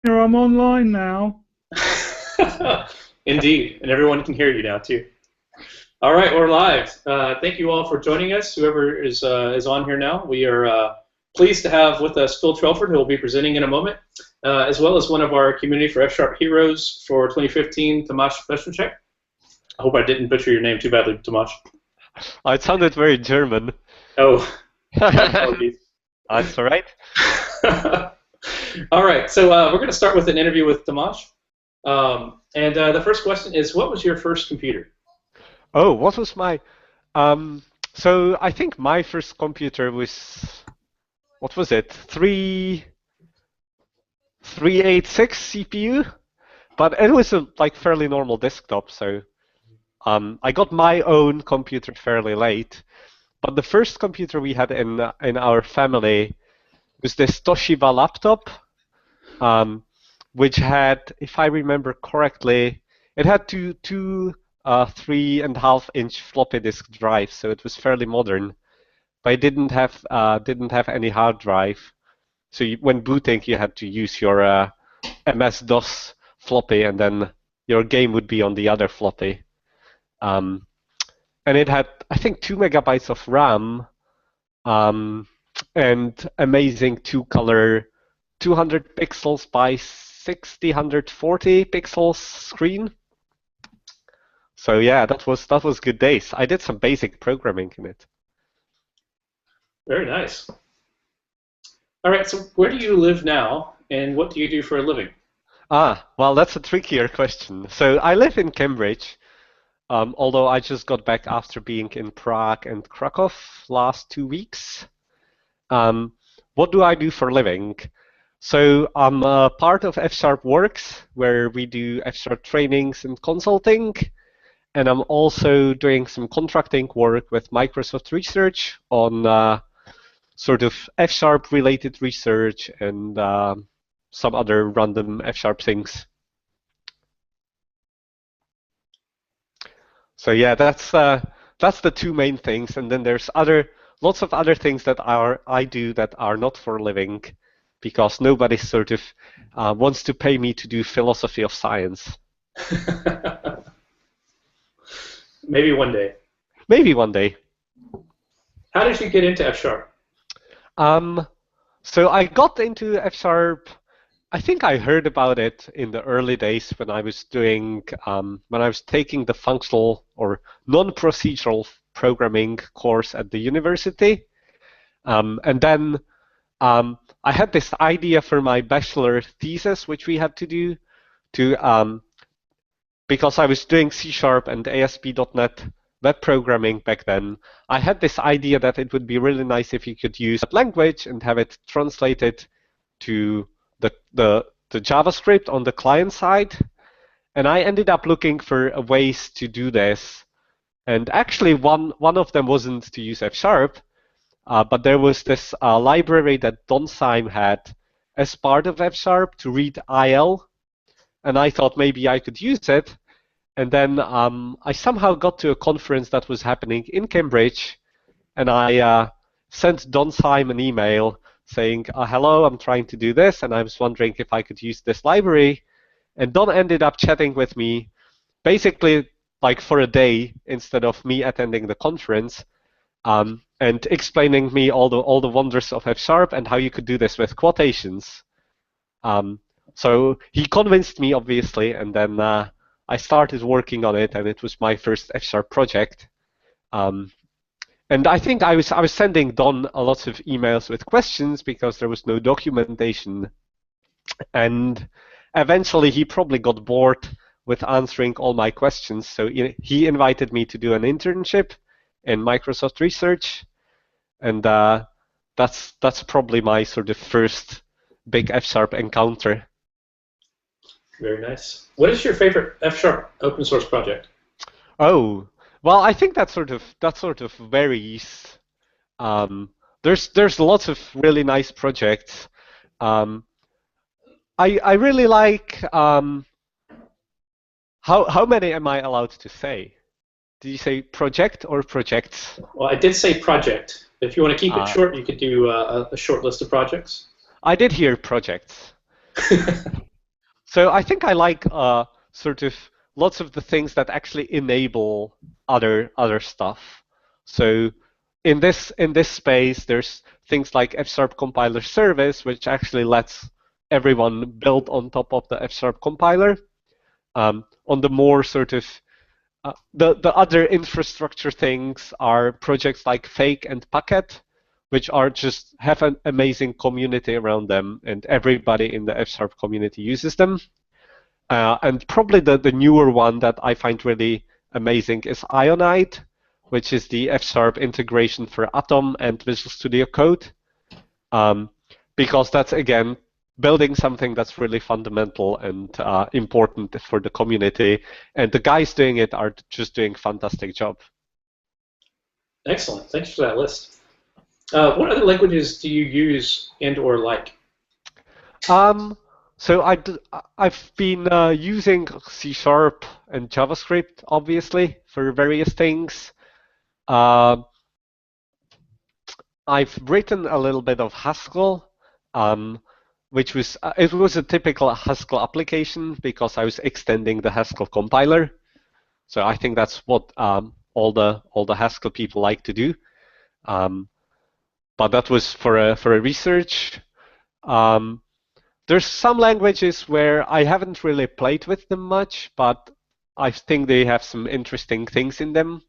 Here, I'm online now. Indeed, and everyone can hear you now too. All right, we're live. Thank you all for joining us. Whoever is on here now, we are pleased to have with us Phil Trelford, who will be presenting in a moment, as well as one of our community for F# heroes for 2015, Tomas B. I hope I didn't butcher your name too badly, Tomas. Oh, it sounded very German. Oh, my That's apologies. all right. All right, so we're going to start with an interview with Tomas. And the first question is, what was your first computer? Oh, what was my so I think my first computer was, what was it? 386 CPU, but it was a like fairly normal desktop, so I got my own computer fairly late. But the first computer we had in our family was this Toshiba laptop, which had, if I remember correctly, it had two 3.5-inch floppy disk drives, so it was fairly modern. But it didn't have any hard drive. So when booting, you had to use your MS-DOS floppy, and then your game would be on the other floppy. And it had, I think, 2 megabytes of RAM, and amazing two-color 200 pixels by 140 pixels screen. So yeah, that was good days. I did some basic programming in it. Very nice. All right, so where do you live now, and what do you do for a living? Well, that's a trickier question. So I live in Cambridge, although I just got back after being in Prague and Krakow last 2 weeks. What do I do for a living? So I'm a part of F# Works, where we do F# trainings and consulting, and I'm also doing some contracting work with Microsoft Research on sort of F# related research and some other random F# things. So yeah, that's the two main things, and then there's lots of other things that I do that are not for a living, because nobody sort of wants to pay me to do philosophy of science. Maybe one day. Maybe one day. How did you get into F#? So I got into F#. I think I heard about it in the early days when I was taking the functional or non-procedural programming course at the university, and then I had this idea for my bachelor thesis, which we had to do because I was doing C# and ASP.NET web programming back then. I had this idea that it would be really nice if you could use that language and have it translated to the JavaScript on the client side. And I ended up looking for ways to do this. And actually, one of them wasn't to use F#, but there was this library that Don Syme had as part of F# to read IL. And I thought maybe I could use it. And then I somehow got to a conference that was happening in Cambridge, and I sent Don Syme an email saying, hello, I'm trying to do this, and I was wondering if I could use this library. And Don ended up chatting with me, basically like for a day instead of me attending the conference, and explaining me all the wonders of F# and how you could do this with quotations. So he convinced me, obviously, and then I started working on it, and it was my first F# project. And I think I was sending Don a lot of emails with questions because there was no documentation. And eventually he probably got bored with answering all my questions, so he invited me to do an internship in Microsoft Research, and that's probably my sort of first big F# encounter. Very nice. What is your favorite F# open source project? Oh, well, I think that sort of varies. There's lots of really nice projects. I really like how many am I allowed to say? Did you say project or projects? Well, I did say project. If you want to keep it short, you could do a short list of projects. I did hear projects. So I think I like sort of lots of the things that actually enable other stuff. So in this space, there's things like F# compiler service, which actually lets everyone build on top of the F# compiler. On the more sort of the other infrastructure things are projects like Fake and Packet, which are just have an amazing community around them, and everybody in the F# community uses them. And probably the newer one that I find really amazing is Ionide, which is the F# integration for Atom and Visual Studio Code, because that's, again, building something that's really fundamental and important for the community. And the guys doing it are just doing a fantastic job. Excellent. Thanks for that list. What other languages do you use and or like? So I've been using C# and JavaScript, obviously, for various things. I've written a little bit of Haskell, which was it was a typical Haskell application because I was extending the Haskell compiler. So I think that's what all the Haskell people like to do. But that was for a research. There's some languages where I haven't really played with them much, but I think they have some interesting things in them.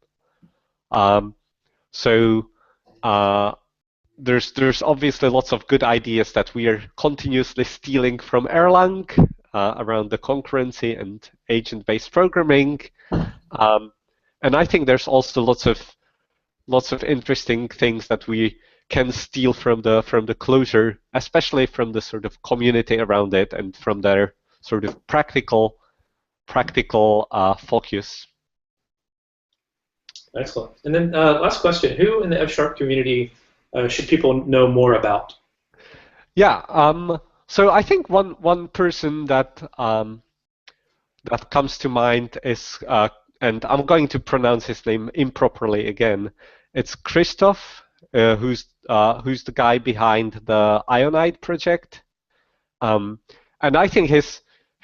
There's obviously lots of good ideas that we are continuously stealing from Erlang around the concurrency and agent-based programming, and I think there's also lots of interesting things that we can steal from the closure, especially from the sort of community around it and from their sort of practical focus. Excellent. And then last question: who in the F# community should people know more about? Yeah. So I think one person that that comes to mind is, and I'm going to pronounce his name improperly again. It's Christoph, who's the guy behind the Ionide project, and I think his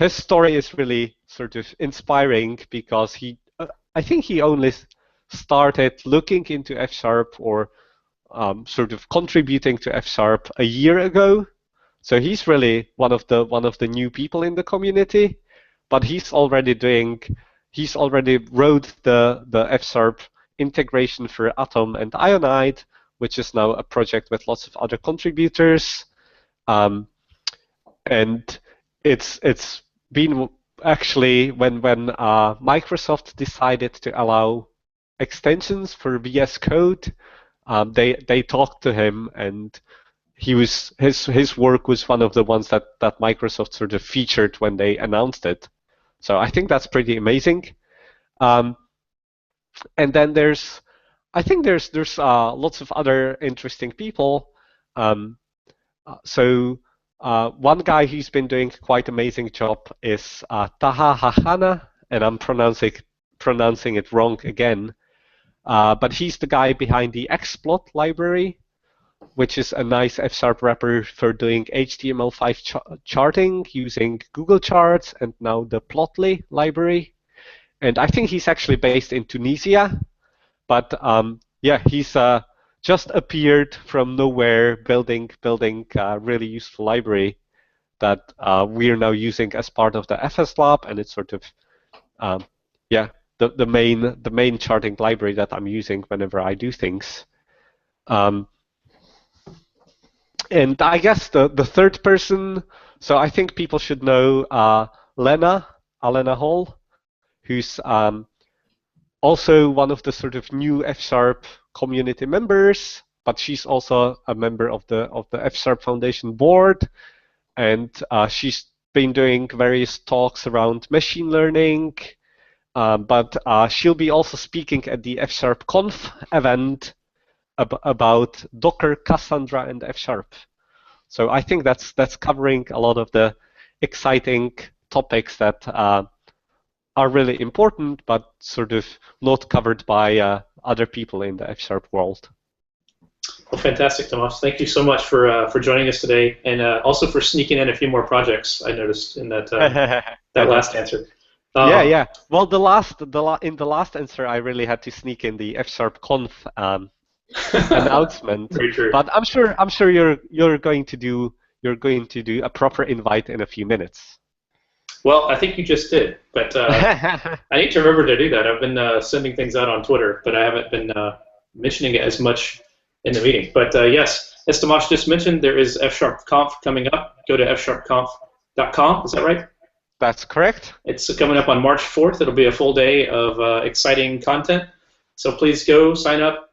story is really sort of inspiring because I think he only started looking into F# or sort of contributing to F# a year ago. So he's really one of the new people in the community, but he's already wrote the F# integration for Atom and Ionide, which is now a project with lots of other contributors. And it's been actually when Microsoft decided to allow extensions for VS Code, they talked to him, and his work was one of the ones that Microsoft sort of featured when they announced it. So I think that's pretty amazing. And then there's lots of other interesting people. One guy who's been doing quite amazing job is Taha Hahana, and I'm pronouncing it wrong again. But he's the guy behind the XPlot library, which is a nice F# wrapper for doing HTML5 charting using Google Charts and now the Plotly library. And I think he's actually based in Tunisia. But yeah, he's just appeared from nowhere building a really useful library that we are now using as part of the FS Lab, and it's sort of yeah, the main charting library that I'm using whenever I do things. And I guess the third person, so I think people should know Alena Hall, who's also one of the sort of new F# community members, but she's also a member of the F# Foundation board, and she's been doing various talks around machine learning, but she'll be also speaking at the F# Conf event about Docker, Cassandra, and F#. So I think that's covering a lot of the exciting topics that are really important, but sort of not covered by other people in the F# world. Well, fantastic, Tomas. Thank you so much for joining us today, and also for sneaking in a few more projects I noticed in that that last answer. Yeah. Well, in the last answer, I really had to sneak in the F# Conf announcement. Very true. But I'm sure you're going to do a proper invite in a few minutes. Well, I think you just did, but I need to remember to do that. I've been sending things out on Twitter, but I haven't been mentioning it as much in the meeting. But yes, as Tomas just mentioned, there is F# Conf coming up. Go to fsharpconf.com. Is that right? That's correct. It's coming up on March 4th. It'll be a full day of exciting content. So please go sign up.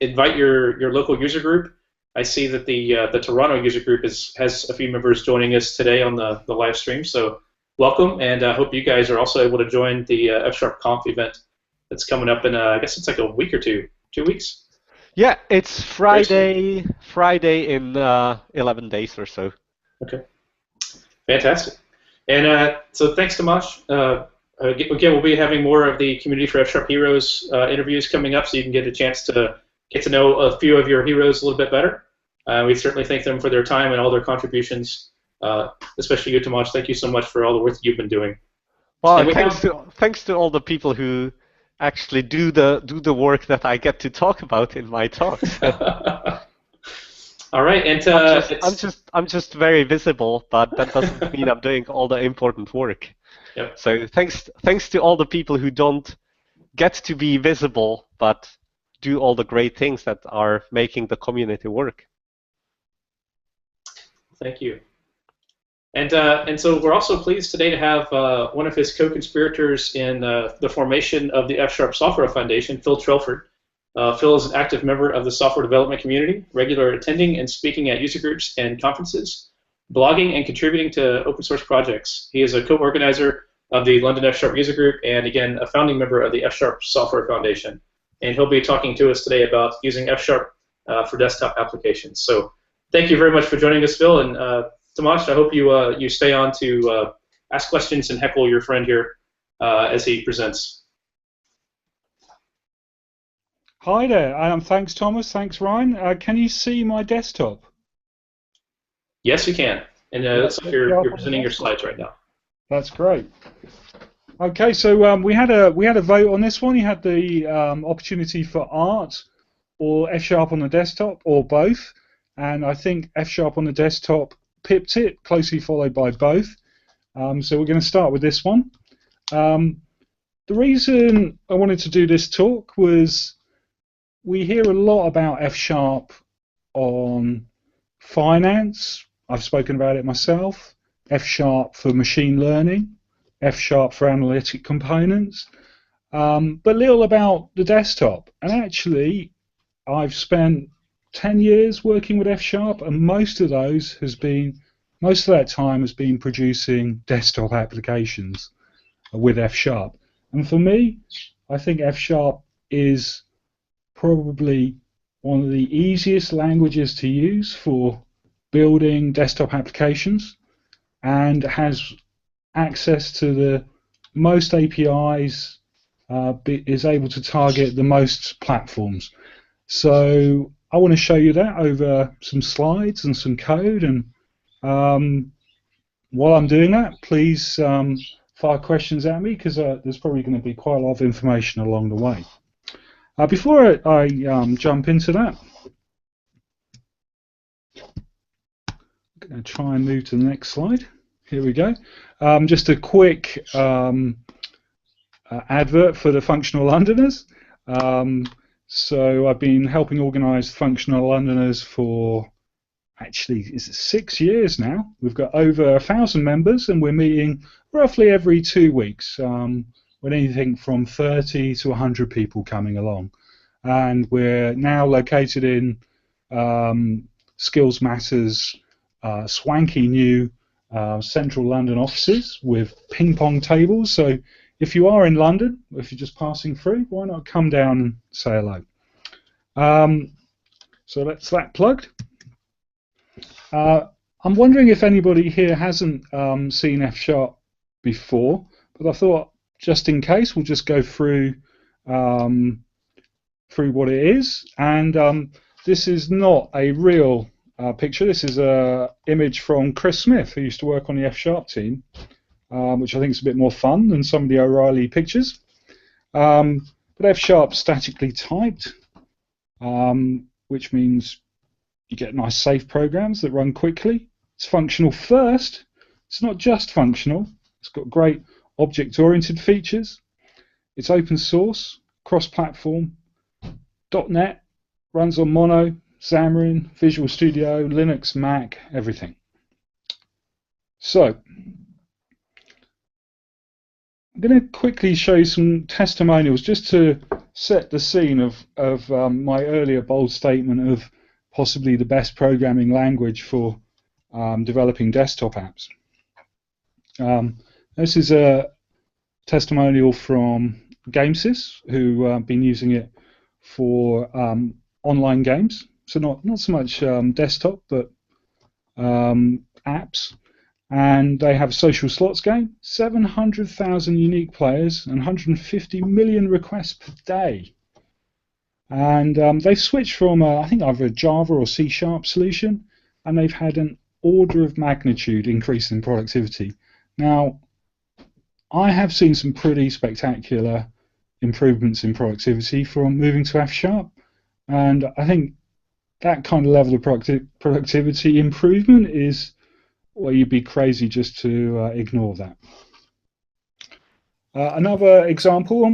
Invite your local user group. I see that the Toronto user group has a few members joining us today on the live stream. So welcome, and I hope you guys are also able to join the F# Conf event that's coming up in I guess it's like a week or 2 weeks. Yeah, it's Friday in 11 days or so. Okay, fantastic. And so thanks, Tomas. Again, we'll be having more of the Community for F# Heroes interviews coming up, so you can get a chance to get to know a few of your heroes a little bit better. We certainly thank them for their time and all their contributions, especially you, Tomas. Thank you so much for all the work you've been doing. Well, thanks to all the people who actually do the work that I get to talk about in my talks. All right, and I'm just very visible, but that doesn't mean I'm doing all the important work. Yep. So thanks to all the people who don't get to be visible, but do all the great things that are making the community work. Thank you. And so we're also pleased today to have one of his co-conspirators in the formation of the F# Software Foundation, Phil Trelford. Phil is an active member of the software development community, regular attending and speaking at user groups and conferences, blogging and contributing to open source projects. He is a co-organizer of the London F# user group and, again, a founding member of the F# Software Foundation. And he'll be talking to us today about using F# for desktop applications. So thank you very much for joining us, Phil. And Tomas, I hope you stay on to ask questions and heckle your friend here as he presents. Hi there. Thanks, Thomas. Thanks, Ryan. Can you see my desktop? Yes, you can. And it looks like you're presenting your slides right now. That's great. Okay, so we had a vote on this one. You had the opportunity for art or F# on the desktop or both, and I think F# on the desktop pipped it, closely followed by both. So we're going to start with this one. The reason I wanted to do this talk was we hear a lot about F# on finance. I've spoken about it myself. F# for machine learning, F# for analytic components, but little about the desktop. And actually, I've spent 10 years working with F#, and most of that time has been producing desktop applications with F#. And for me, I think F# is probably one of the easiest languages to use for building desktop applications, and has access to the most APIs, is able to target the most platforms. So I want to show you that over some slides and some code, and while I'm doing that, please fire questions at me, because there's probably going to be quite a lot of information along the way. Before I jump into that, I'm going to try and move to the next slide. Here we go. Just a quick advert for the Functional Londoners. So I've been helping organise Functional Londoners for, actually, is it 6 years now? We've got over 1,000 members, and we're meeting roughly every 2 weeks, with anything from 30 to 100 people coming along. And we're now located in Skills Matters' swanky new central London offices with ping pong tables. So if you are in London, if you're just passing through, why not come down and say hello? So that's that plugged. I'm wondering if anybody here hasn't seen F# before, but I thought just in case we'll just go through what it is. And this is not a real picture. This is an image from Chris Smith, who used to work on the F# team, which I think is a bit more fun than some of the O'Reilly pictures. But F# statically typed, which means you get nice safe programs that run quickly. It's functional first. It's not just functional. It's got great object-oriented features. It's open source, cross-platform. .NET runs on Mono, Xamarin, Visual Studio, Linux, Mac, everything. So I'm going to quickly show you some testimonials just to set the scene of my earlier bold statement of possibly the best programming language for developing desktop apps. This is a testimonial from Gamesys, who have been using it for online games. So not so much desktop, but apps. And they have a social slots game, 700,000 unique players and 150 million requests per day. And they've switched from, I think, either a Java or C# solution, and they've had an order of magnitude increase in productivity. Now, I have seen some pretty spectacular improvements in productivity from moving to F#, and I think that kind of level of productivity improvement is, well, you'd be crazy just to ignore that. Another example,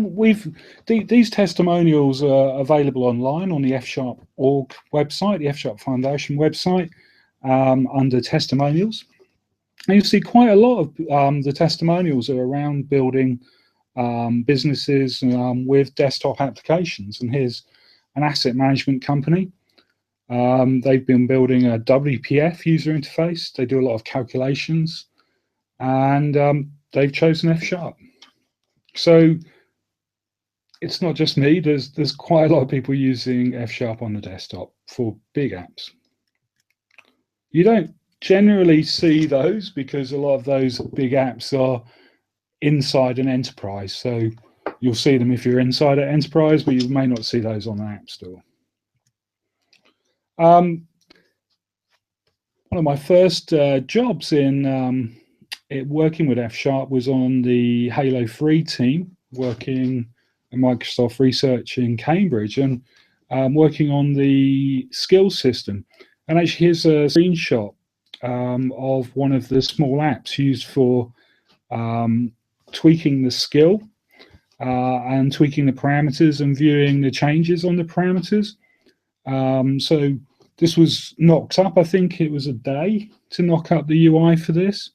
these testimonials are available online on the F#org website, the F# Foundation website, under testimonials. And you'll see quite a lot of the testimonials are around building businesses with desktop applications. And here's an asset management company. They've been building a WPF user interface. They do a lot of calculations, and they've chosen F#. So it's not just me. There's quite a lot of people using F# on the desktop for big apps. You don't generally see those because a lot of those big apps are inside an enterprise. So you'll see them if you're inside an enterprise, but you may not see those on the App Store. One of my first jobs in working with F# was on the Halo 3 team, working at Microsoft Research in Cambridge, and working on the skills system. And actually, here's a screenshot of one of the small apps used for tweaking the skill and tweaking the parameters and viewing the changes on the parameters. So this was knocked up, I think it was a day to knock up the UI for this.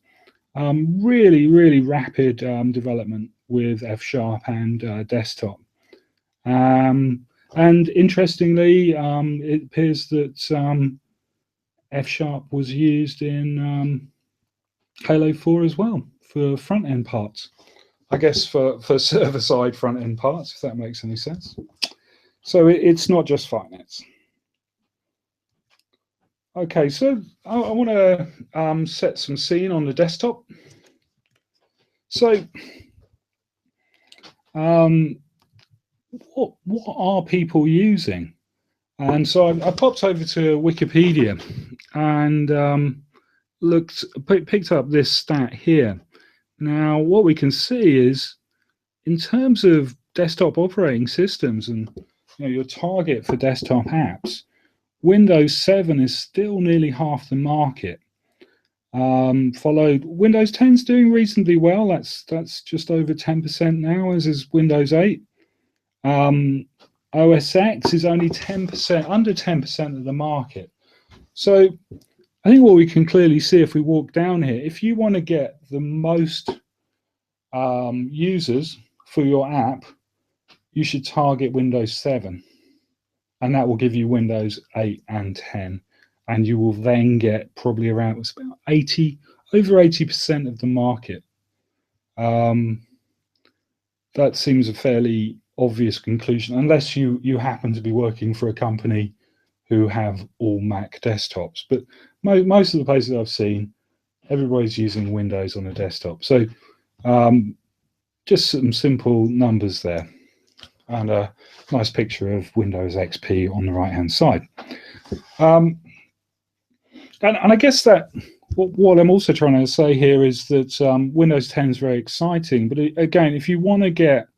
Really, really rapid development with F# and desktop. And interestingly, it appears that F# was used in Halo 4 as well for front-end parts. I guess for server-side front-end parts, if that makes any sense. So it's not just finance. Okay, so I want to set some scene on the desktop. So what are people using? And so I popped over to Wikipedia and picked up this stat here. Now, what we can see is, in terms of desktop operating systems and your target for desktop apps, Windows 7 is still nearly half the market. Followed, Windows 10 is doing reasonably well. That's just over 10% now, as is Windows 8. OS X is only 10%, under 10% of the market. So I think what we can clearly see if we walk down here, if you want to get the most users for your app, you should target Windows 7. And that will give you Windows 8 and 10. And you will then get probably around about over 80% of the market. That seems a fairly obvious conclusion, unless you happen to be working for a company who have all Mac desktops. But most of the places I've seen, everybody's using Windows on a desktop. So just some simple numbers there, and a nice picture of Windows XP on the right-hand side. And I guess that what I'm also trying to say here is that Windows 10 is very exciting. But again, if you want to get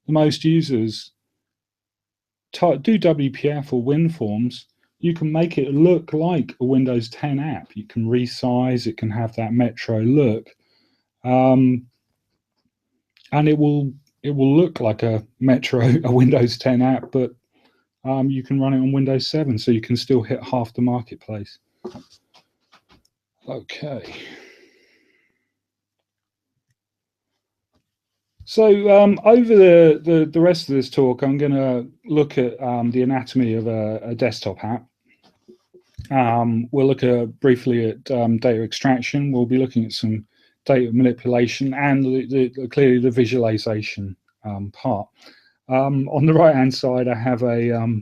the most users, do WPF or WinForms. You can make it look like a Windows 10 app. You can resize. It can have that Metro look, and it will look like a Windows 10 app, but you can run it on Windows 7, so you can still hit half the marketplace. Okay. So over the rest of this talk, I'm going to look at the anatomy of a desktop app. We'll look briefly at data extraction. We'll be looking at some data manipulation and clearly the visualization part. On the right-hand side, I have a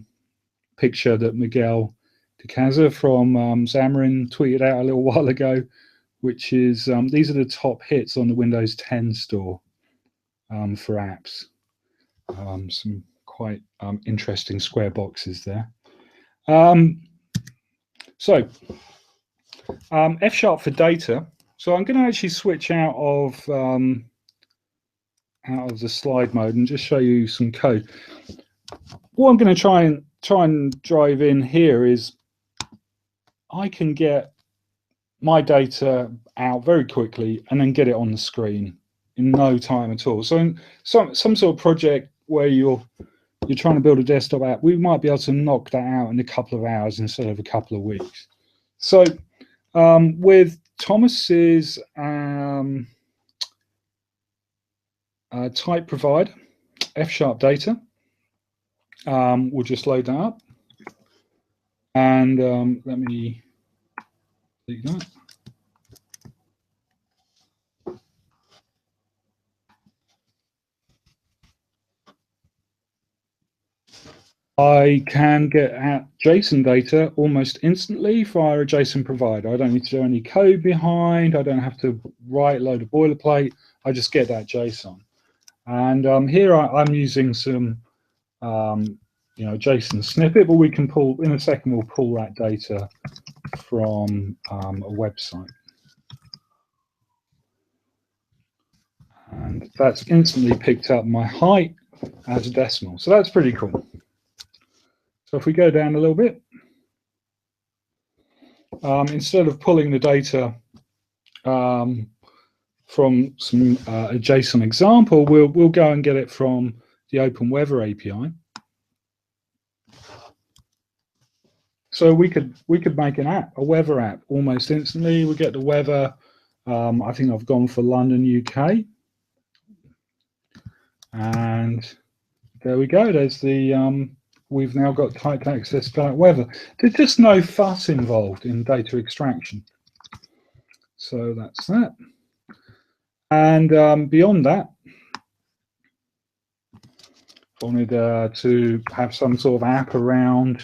picture that Miguel de Casa from Xamarin tweeted out a little while ago, which is these are the top hits on the Windows 10 store for apps. Some quite interesting square boxes there. So F# for data. So I'm going to actually switch out of the slide mode and just show you some code. What I'm going to try and drive in here is I can get my data out very quickly and then get it on the screen in no time at all. So in some sort of project where you're trying to build a desktop app, we might be able to knock that out in a couple of hours instead of a couple of weeks. So with Tomas's type provider, F# data, we'll just load that up. And let me do that. I can get at JSON data almost instantly via a JSON provider. I don't need to do any code behind. I don't have to write a load of boilerplate. I just get that JSON. And here I'm using some JSON snippet, but we can pull in a second. We'll pull that data from a website, and that's instantly picked up my height as a decimal. So that's pretty cool. So if we go down a little bit, instead of pulling the data from some a JSON example, we'll go and get it from the OpenWeather API. So we could make an app, a weather app, almost instantly. We get the weather. I think I've gone for London, UK, and there we go. There's the we've now got typed access to that weather. There's just no fuss involved in data extraction. So that's that. And beyond that, if I wanted to have some sort of app around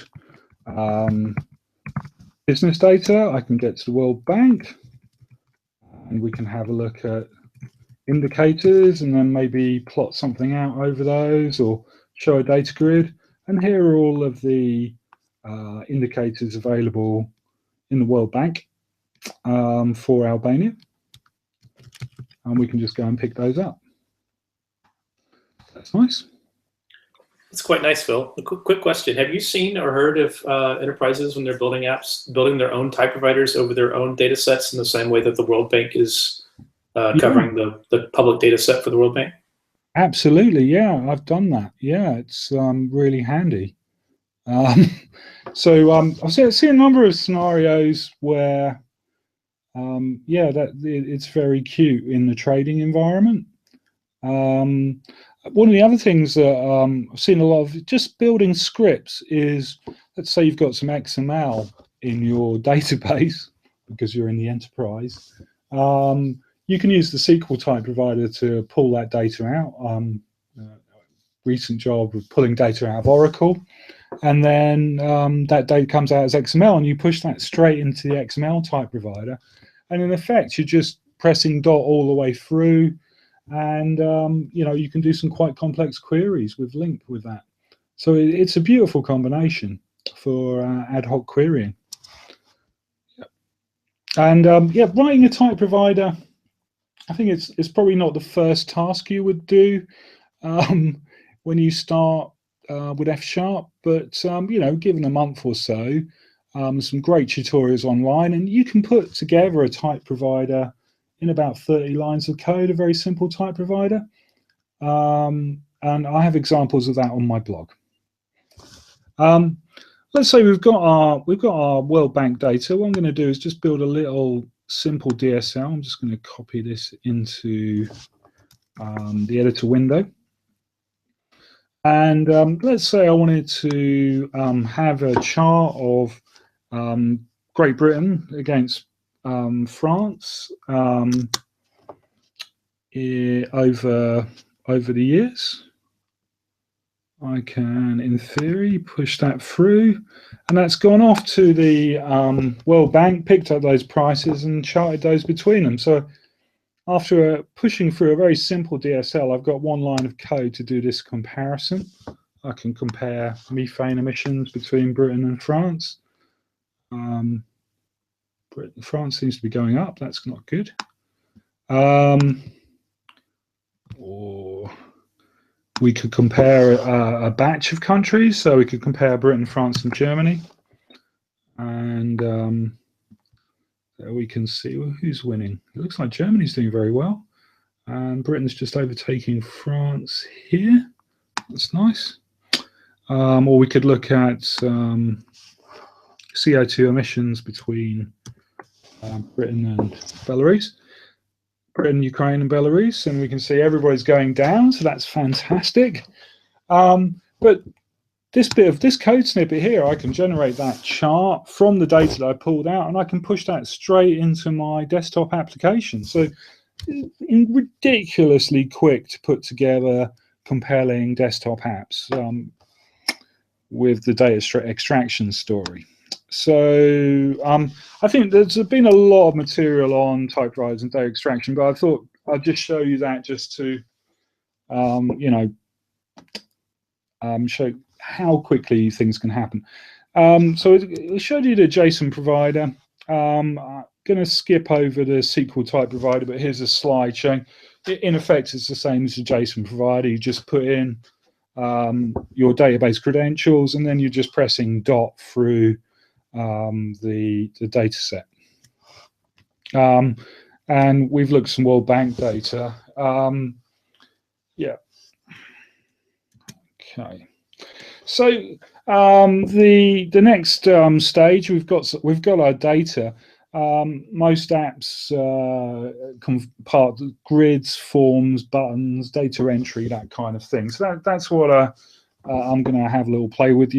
business data, I can get to the World Bank and we can have a look at indicators and then maybe plot something out over those or show a data grid. And here are all of the indicators available in the World Bank for Albania. And we can just go and pick those up. That's nice. It's quite nice, Phil. A quick question. Have you seen or heard of enterprises when they're building apps, building their own type providers over their own data sets in the same way that the World Bank is covering the public data set for the World Bank? Absolutely, yeah, I've done that. Yeah, it's really handy. So I've seen a number of scenarios where, it's very cute in the trading environment. One of the other things that I've seen a lot of just building scripts is, let's say you've got some XML in your database because you're in the enterprise. You can use the SQL type provider to pull that data out. Recent job of pulling data out of Oracle, and then that data comes out as XML, and you push that straight into the XML type provider, and in effect you're just pressing dot all the way through, and you can do some quite complex queries with LINQ with that. So it's a beautiful combination. for ad hoc querying. And yeah, writing a type provider, I think it's probably not the first task you would do when you start with F#, but you know, given a month or so, some great tutorials online, and you can put together a type provider in about 30 lines of code, a very simple type provider. And I have examples of that on my blog. Let's say we've got our World Bank data. What I'm going to do is just build a little simple DSL. I'm just going to copy this into the editor window. And let's say I wanted to have a chart of Great Britain against France over the years. I can, in theory, push that through, and that's gone off to the World Bank, picked up those prices and charted those between them. So after pushing through a very simple DSL, I've got one line of code to do this comparison. I can compare methane emissions between Britain and France. France seems to be going up. That's not good. Or we could compare a batch of countries. So we could compare Britain, France, and Germany. And there we can see who's winning. It looks like Germany's doing very well. And Britain's just overtaking France here. That's nice. Or we could look at CO2 emissions between Britain and Belarus. Britain, Ukraine, and Belarus, and we can see everybody's going down, so that's fantastic. But this code snippet here, I can generate that chart from the data that I pulled out, and I can push that straight into my desktop application. So ridiculously quick to put together compelling desktop apps with the data extraction story. So I think there's been a lot of material on type providers and data extraction, but I thought I'd just show you that just to, you know, show how quickly things can happen. So it showed you the JSON provider. I'm going to skip over the SQL type provider, but here's a slide showing, in effect, it's the same as a JSON provider. You just put in your database credentials, and then you're just pressing dot through the data set. And we've looked at some World Bank data. Yeah. Okay. So the next stage, we've got our data. Most apps part grids, forms, buttons, data entry, that kind of thing. So that's what I'm going to have a little play with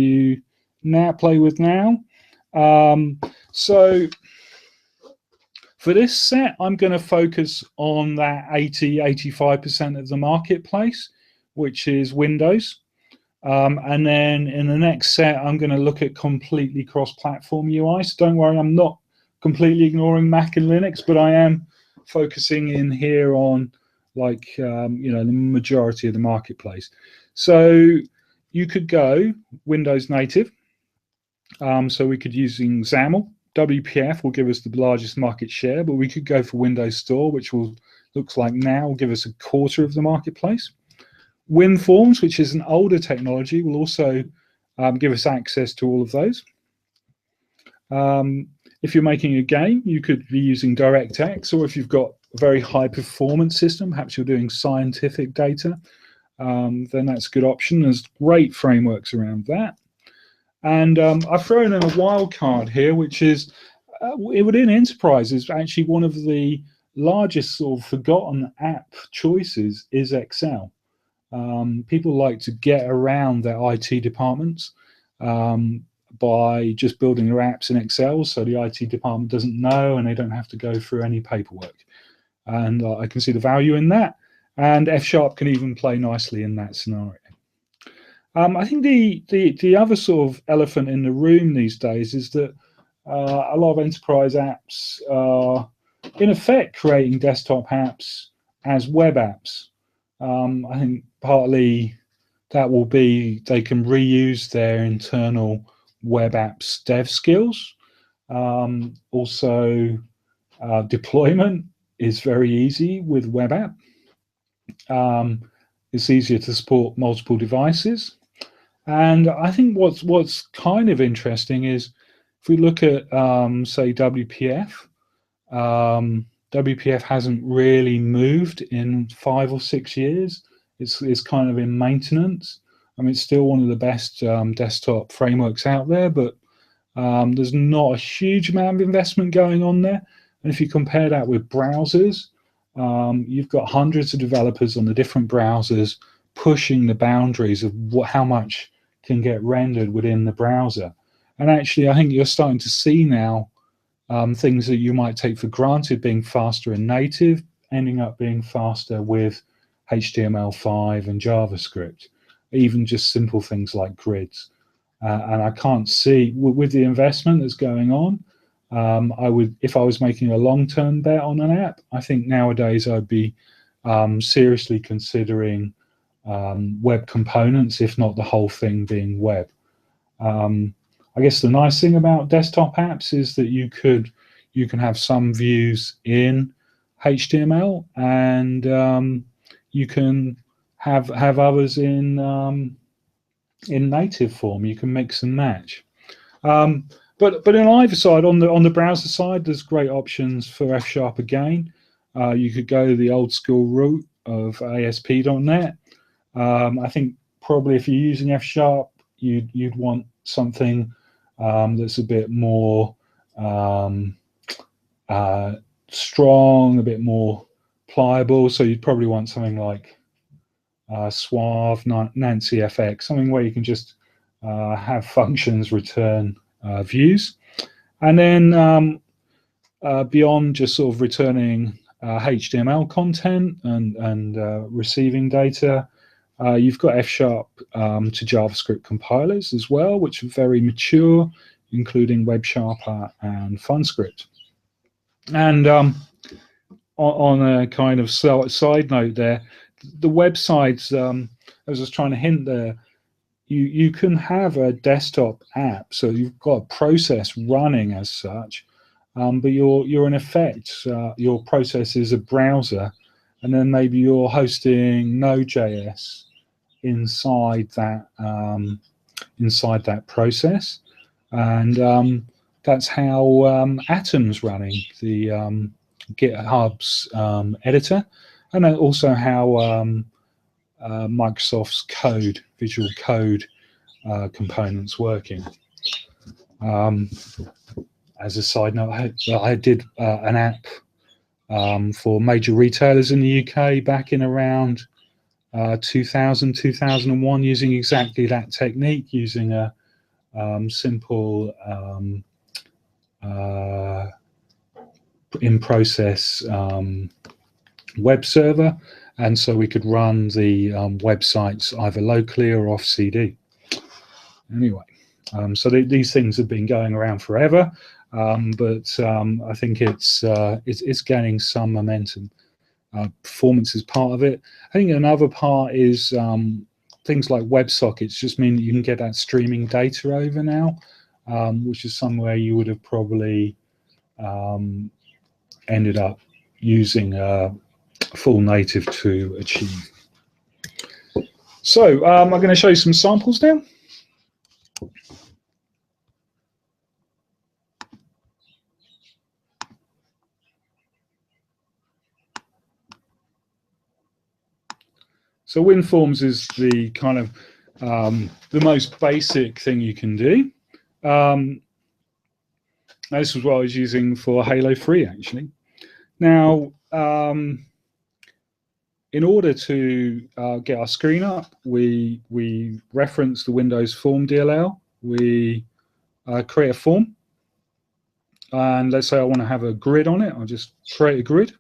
now. So for this set, I'm going to focus on that 85% of the marketplace, which is Windows. And then in the next set, I'm going to look at completely cross-platform UI. So don't worry, I'm not completely ignoring Mac and Linux, but I am focusing in here on, like, you know, the majority of the marketplace. So you could go Windows native. So we could use XAML. WPF will give us the largest market share, but we could go for Windows Store, which looks like now will give us a quarter of the marketplace. WinForms, which is an older technology, will also give us access to all of those. If you're making a game, you could be using DirectX, or if you've got a very high performance system, perhaps you're doing scientific data, then that's a good option. There's great frameworks around that. And I've thrown in a wild card here, which is within enterprise is actually one of the largest sort of forgotten app choices is Excel. People like to get around their IT departments by just building their apps in Excel, so the IT department doesn't know and they don't have to go through any paperwork. And I can see the value in that. And F# can even play nicely in that scenario. I think the other sort of elephant in the room these days is that a lot of enterprise apps are, in effect, creating desktop apps as web apps. I think partly that will be they can reuse their internal web apps dev skills. Also, deployment is very easy with web app. It's easier to support multiple devices. And I think what's kind of interesting is if we look at, say, WPF, WPF hasn't really moved in 5 or 6 years. It's kind of in maintenance. I mean, it's still one of the best desktop frameworks out there, but there's not a huge amount of investment going on there. And if you compare that with browsers, you've got hundreds of developers on the different browsers pushing the boundaries of how much can get rendered within the browser. And actually, I think you're starting to see now things that you might take for granted being faster in native, ending up being faster with HTML5 and JavaScript, even just simple things like grids. And I can't see, with the investment that's going on, I would, if I was making a long-term bet on an app, I think nowadays I'd be seriously considering web components, if not the whole thing being web. I guess the nice thing about desktop apps is that you can have some views in HTML, and you can have others in native form. You can mix and match. But in either side, on the browser side, there's great options for F# again. You could go the old school route of ASP.NET. I think probably if you're using F#, you'd want something that's a bit more strong, a bit more pliable. So you'd probably want something like Suave, Nancy FX, something where you can just have functions return views. And then beyond just sort of returning HTML content and receiving data, you've got F# to JavaScript compilers as well, which are very mature, including WebSharper and FunScript. And on a kind of side note there, the websites, I was just trying to hint there, you can have a desktop app, so you've got a process running as such, but you're in effect, your process is a browser, and then maybe you're hosting Node.js inside that process, and that's how Atom's running, the GitHub's editor, and then also how Microsoft's code, Visual Code components working. As a side note, I did an app for major retailers in the UK back in around 2000, 2001, using exactly that technique, using a simple in-process web server, and so we could run the websites either locally or off CD. Anyway, so these things have been going around forever, but I think it's gaining some momentum. Performance is part of it. I think another part is things like WebSockets just mean that you can get that streaming data over now, which is somewhere you would have probably ended up using full native to achieve. So I'm going to show you some samples now. So WinForms is the kind of the most basic thing you can do. This was what I was using for Halo 3 actually. Now, in order to get our screen up, we reference the Windows form DLL. We create a form, and let's say I want to have a grid on it. I'll just create a grid,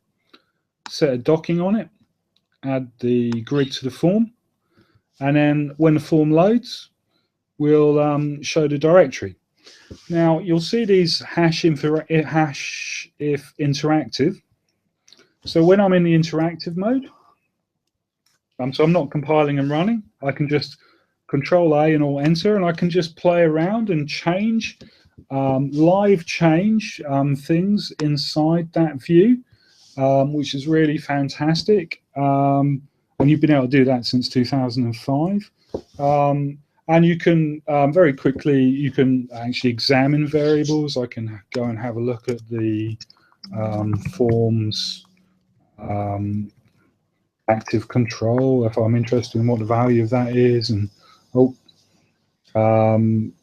set a docking on it, add the grid to the form, and then when the form loads, we'll show the directory. Now you'll see these hash if interactive. So when I'm in the interactive mode, so I'm not compiling and running, I can just Control A and Alt Enter, and I can just play around and change, live change things inside that view, which is really fantastic. And you've been able to do that since 2005. And you can very quickly, you can actually examine variables. I can go and have a look at the forms active control if I'm interested in what the value of that is, and and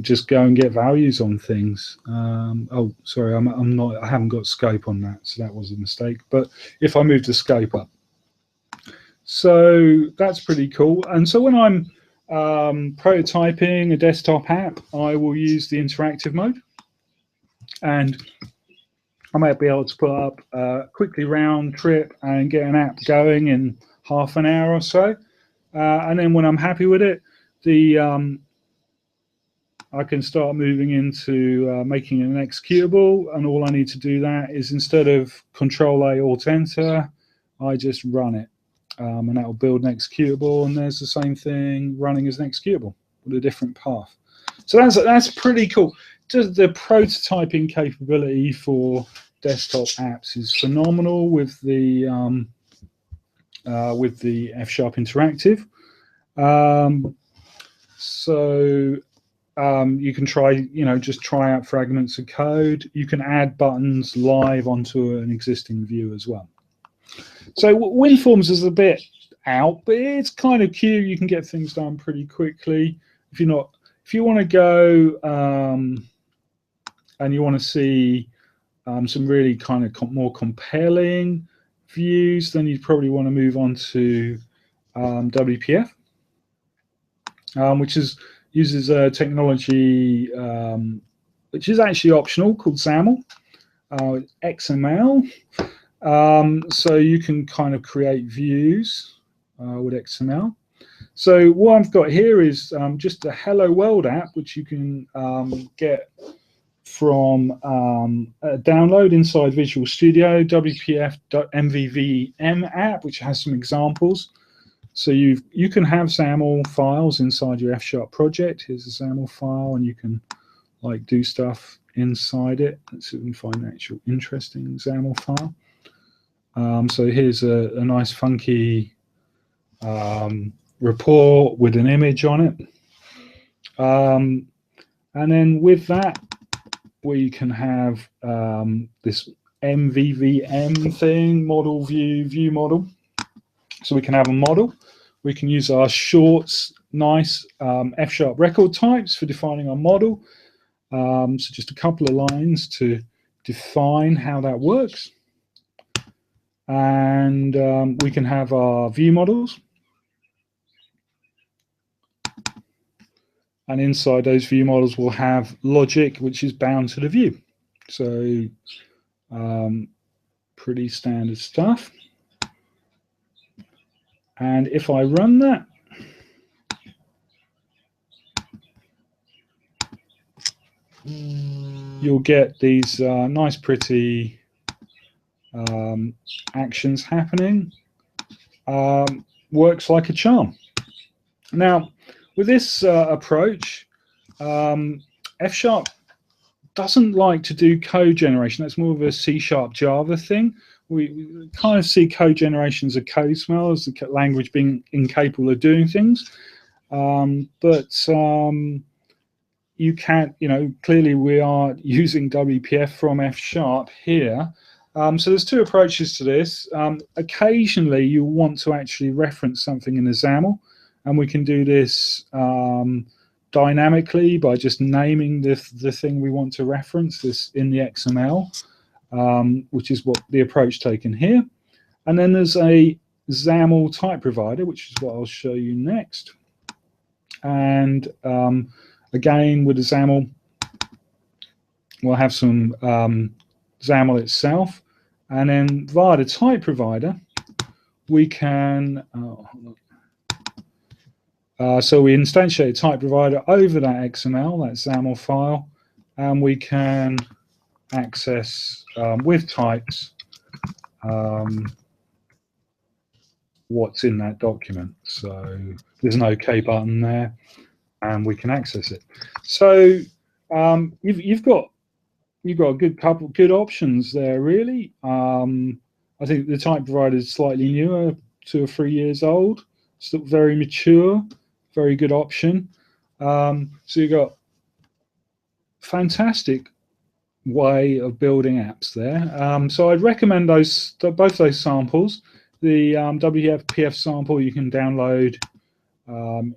just go and get values on things. Oh, sorry, I'm not. I haven't got scope on that, so that was a mistake. But if I move the scope up, so that's pretty cool. And so when I'm prototyping a desktop app, I will use the interactive mode, and I might be able to put up quickly round trip and get an app going in half an hour or so. And then when I'm happy with it, I can start moving into making an executable, and all I need to do that is, instead of Control A Alt Enter, I just run it, and that will build an executable, and there's the same thing running as an executable with a different path. So that's pretty cool. Just the prototyping capability for desktop apps is phenomenal with the F# interactive. So you can try, just try out fragments of code. You can add buttons live onto an existing view as well. So WinForms is a bit out, but it's kind of cute. You can get things done pretty quickly. If you want to go and you want to see some really kind of more compelling views, then you probably want to move on to WPF, which uses a technology which is actually optional, called XAML, XML. So you can kind of create views with XML. So what I've got here is just a Hello World app, which you can get from a download inside Visual Studio, WPF and MVVM app, which has some examples. So you can have XAML files inside your F# project. Here's a XAML file, and you can do stuff inside it. Let's see if we can find an actual interesting XAML file. So here's a nice funky report with an image on it. And then with that, we can have this MVVM thing, model view model. So we can have a model. We can use our shorts, nice F# record types for defining our model. So just a couple of lines to define how that works. And we can have our view models. And inside those view models, we'll have logic, which is bound to the view. So pretty standard stuff. And if I run that, you'll get these nice, pretty actions happening. Works like a charm. Now, with this approach, F# doesn't like to do code generation. That's more of a C# Java thing. We kind of see code generation as a code smell, as the language being incapable of doing things. But you can't, clearly we are using WPF from F# here. So there's two approaches to this. Occasionally you want to actually reference something in a XAML, and we can do this dynamically by just naming the thing we want to reference, this in the XML, which is what the approach taken here. And then there's a XAML type provider, which is what I'll show you next. And again, with the XAML, we'll have some XAML itself, and then via the type provider, we can so we instantiate a type provider over that XML, that XAML file, and we can access with types what's in that document. So there's an OK button there, and we can access it. So you've got a good options there, really. I think the type provider is slightly newer, 2 or 3 years old, still very mature, very good option. So you've got fantastic way of building apps there. So I'd recommend both those samples. The WPF sample you can download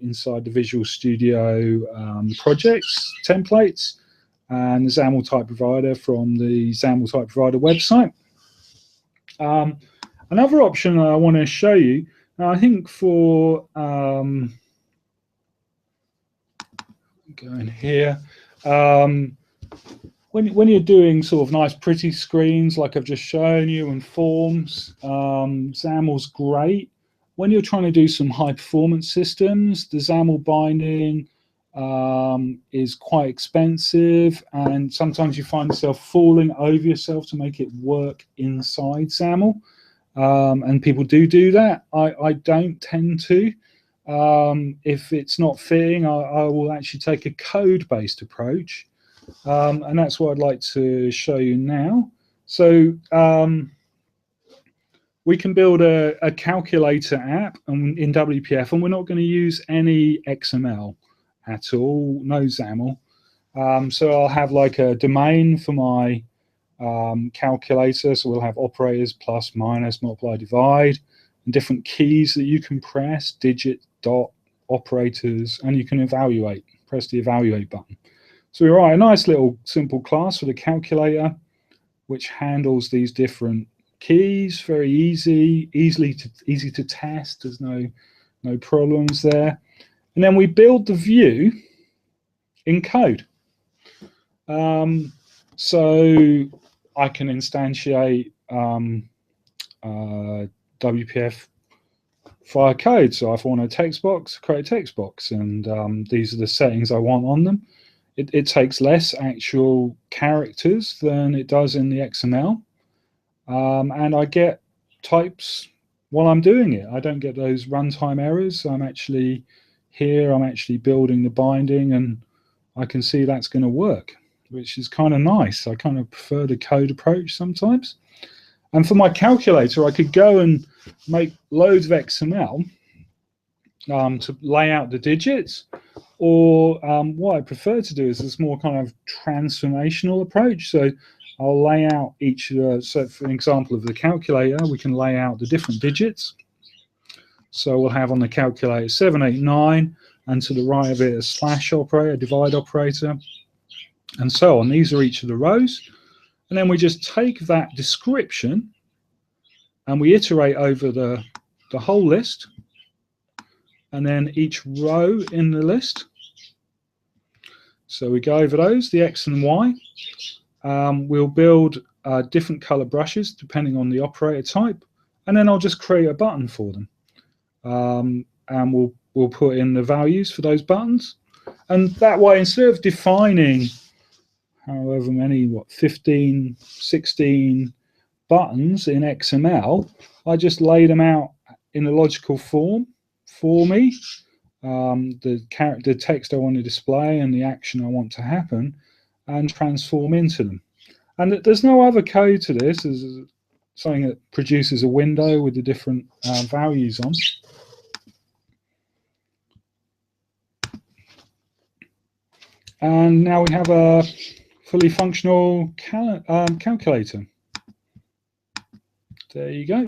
inside the Visual Studio projects templates, and the XAML type provider from the XAML type provider website. Another option I want to show you, now I think for going here, when you're doing sort of nice pretty screens like I've just shown you and forms, XAML's great. When you're trying to do some high performance systems, the XAML binding is quite expensive, and sometimes you find yourself falling over yourself to make it work inside XAML. And people do that. I don't tend to. If it's not fitting, I will actually take a code-based approach, and that's what I'd like to show you now. So we can build a calculator app in WPF, and we're not going to use any XML at all, no XAML. So I'll have like a domain for my calculator. So we'll have operators, plus, minus, multiply, divide, and different keys that you can press, digit, dot, operators, and you can evaluate, press the evaluate button. So we write a nice little simple class for the calculator, which handles these different keys, very easy to test. There's no problems there. And then we build the view in code. So I can instantiate WPF via code. So if I want a text box, create a text box, and these are the settings I want on them. It takes less actual characters than it does in the XML. And I get types while I'm doing it. I don't get those runtime errors. I'm actually building the binding, and I can see that's going to work, which is kind of nice. I kind of prefer the code approach sometimes. And for my calculator, I could go and make loads of XML to lay out the digits, or what I prefer to do is this more kind of transformational approach. So I'll lay out each, so for an example of the calculator, we can lay out the different digits. So we'll have on the calculator 789, and to the right of it a slash operator, divide operator, and so on. These are each of the rows. And then we just take that description and we iterate over the whole list, and then each row in the list. So we go over those, the X and Y. We'll build different color brushes depending on the operator type, and then I'll just create a button for them. And we'll put in the values for those buttons. And that way, instead of defining however many, 15, 16 buttons in XML, I just lay them out in a logical form for me. The text I want to display and the action I want to happen, and transform into them. And there's no other code to this. There's something that produces a window with the different values on. And now we have a fully functional calculator. There you go.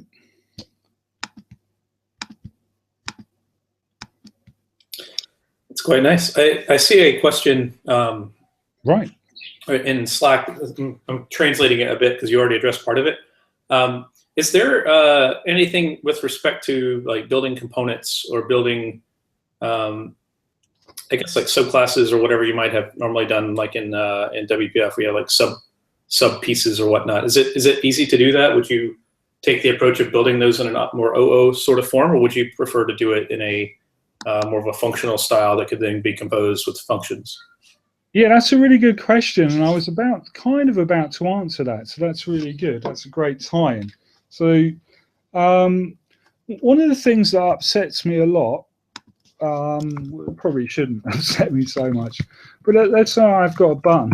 It's quite nice. I see a question Right. in Slack. I'm translating it a bit because you already addressed part of it. Is there anything with respect to like building components or building, I guess like subclasses or whatever you might have normally done, like in WPF, we have like sub pieces or whatnot. Is it easy to do that? Would you take the approach of building those in a more OO sort of form, or would you prefer to do it in a more of a functional style that could then be composed with functions? Yeah, that's a really good question, and I was kind of about to answer that. So that's really good. That's a great tie-in. So one of the things that upsets me a lot, probably shouldn't upset me so much, but let's say I've got a button.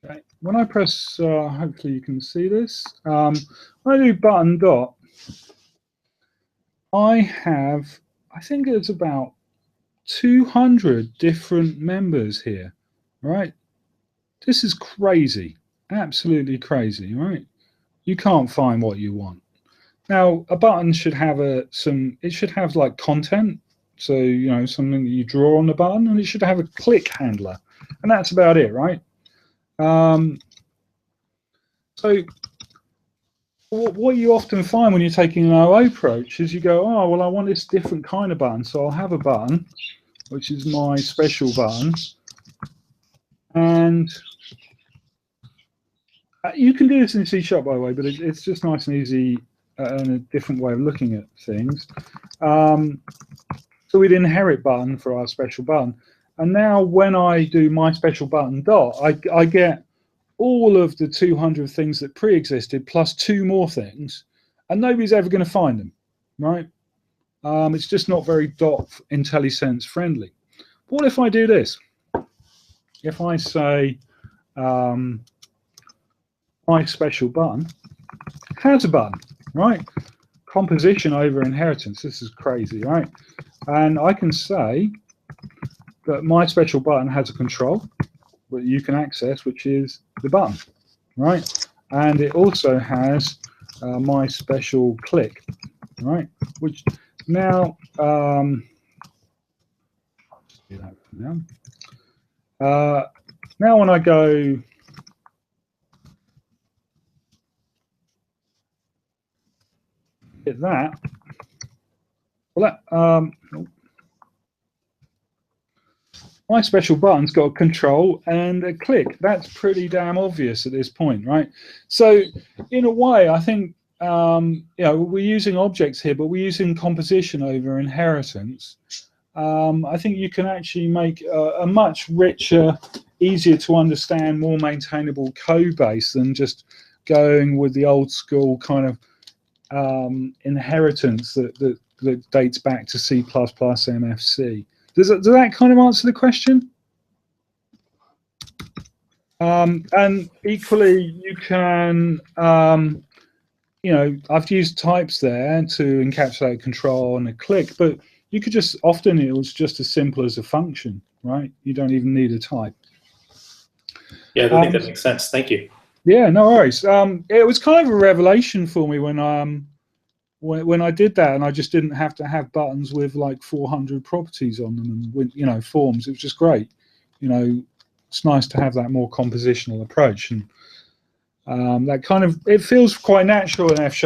Okay. When I press, hopefully you can see this, when I do button dot, I think it's about 200 different members here, right? This is crazy, absolutely crazy, right? You can't find what you want. Now, a button should have it should have like content, so something that you draw on the button, and it should have a click handler, and that's about it, right? So what you often find when you're taking an OO approach is you go, oh, well, I want this different kind of button, so I'll have a button, which is my special button, and you can do this in C#, by the way, but it's just nice and easy and a different way of looking at things. So we'd inherit button for our special button, and now when I do my special button dot, I get all of the 200 things that pre-existed plus 2 more things, and nobody's ever going to find them, right? It's just not very dot IntelliSense friendly. But what if I do this? If I say my special button has a button, right? Composition over inheritance. This is crazy, right? And I can say that my special button has a control that you can access, which is the button, right? And it also has my special click, right? Which now, do that for now. Now when I go hit that, well, my special button's got a control and a click. That's pretty damn obvious at this point, right? So in a way, I think we're using objects here, but we're using composition over inheritance. I think you can actually make a much richer, easier to understand, more maintainable code base than just going with the old school kind of inheritance that dates back to C++ MFC. Does that kind of answer the question? And equally, you can, I've used types there to encapsulate control and a click, but you could just, often it was just as simple as a function, right? You don't even need a type. Yeah, I think that makes sense. Thank you. Yeah, no worries. It was kind of a revelation for me when I did that, and I just didn't have to have buttons with like 400 properties on them and with, forms. It was just great. It's nice to have that more compositional approach, and that kind of, it feels quite natural in F#.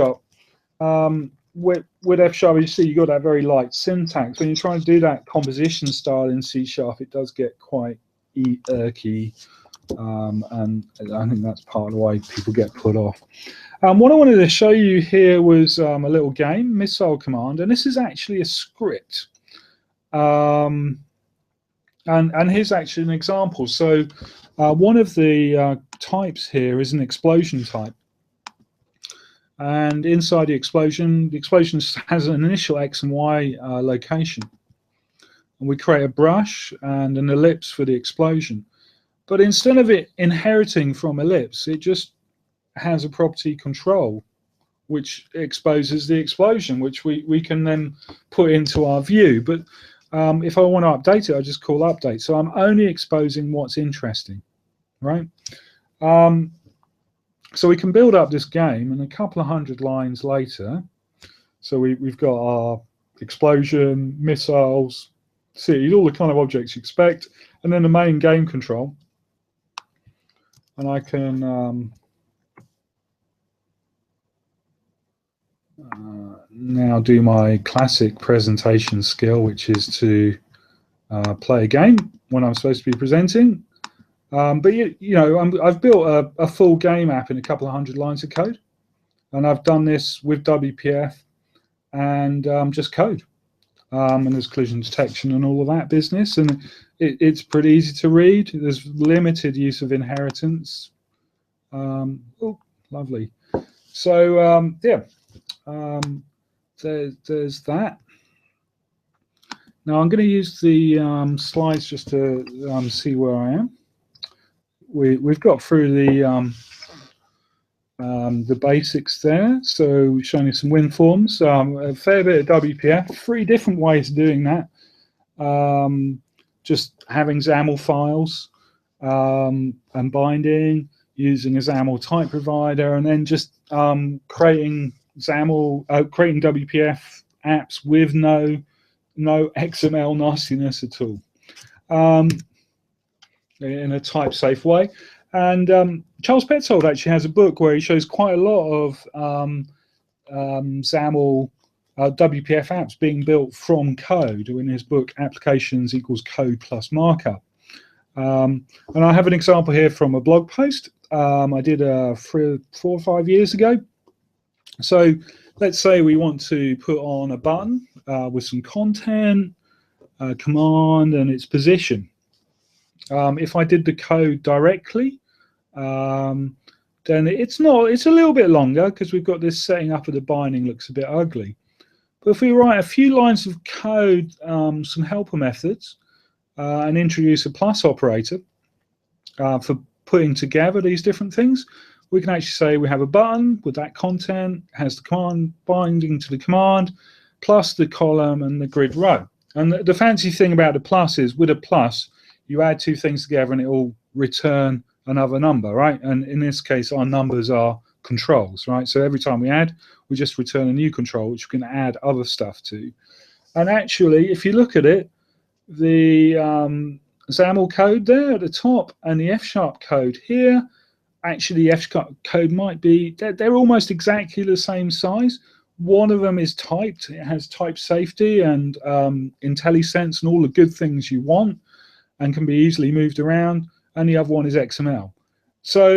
With F#, you see you got that very light syntax. When you're trying to do that composition style in C#, it does get quite irky, and I think that's part of the way people get put off. What I wanted to show you here was a little game, Missile Command, and this is actually a script. And here's actually an example. So one of the types here is an explosion type. And inside the explosion has an initial X and Y location. And we create a brush and an ellipse for the explosion. But instead of it inheriting from ellipse, it just has a property control, which exposes the explosion, which we can then put into our view. But if I want to update it, I just call update. So I'm only exposing what's interesting, right? So we can build up this game, and a couple of hundred lines later, so we've got our explosion, missiles, cities, all the kind of objects you expect, and then the main game control. And I can now do my classic presentation skill, which is to play a game when I'm supposed to be presenting. But I've built a full game app in a couple of hundred lines of code, and I've done this with WPF and just code. And there's collision detection and all of that business, and it's pretty easy to read. There's limited use of inheritance. Oh, lovely. So there's that. Now I'm going to use the slides just to see where I am. We've got through the basics there, so showing you some WinForms, a fair bit of WPF, 3 different ways of doing that. Just having XAML files and binding, using a XAML type provider, and then just creating WPF apps with no XML nastiness at all, in a type-safe way. And Charles Petzold actually has a book where he shows quite a lot of XAML WPF apps being built from code in his book Applications Equals Code Plus Markup. And I have an example here from a blog post I did 4 or 5 years ago. So let's say we want to put on a button with some content, command, and its position. If I did the code directly, then it's a little bit longer because we've got this setting up of the binding looks a bit ugly. But if we write a few lines of code, some helper methods, and introduce a plus operator for putting together these different things, we can actually say we have a button with that content, has the command binding to the command, plus the column and the grid row. And the fancy thing about the plus is with a plus, you add 2 things together and it will return another number, right? And in this case, our numbers are controls, right? So every time we add, we just return a new control, which we can add other stuff to. And actually, if you look at it, the XAML code there at the top and the F# code here, actually the F# code might be, they're almost exactly the same size. One of them is typed, it has type safety and IntelliSense and all the good things you want and can be easily moved around, and the other one is XML. So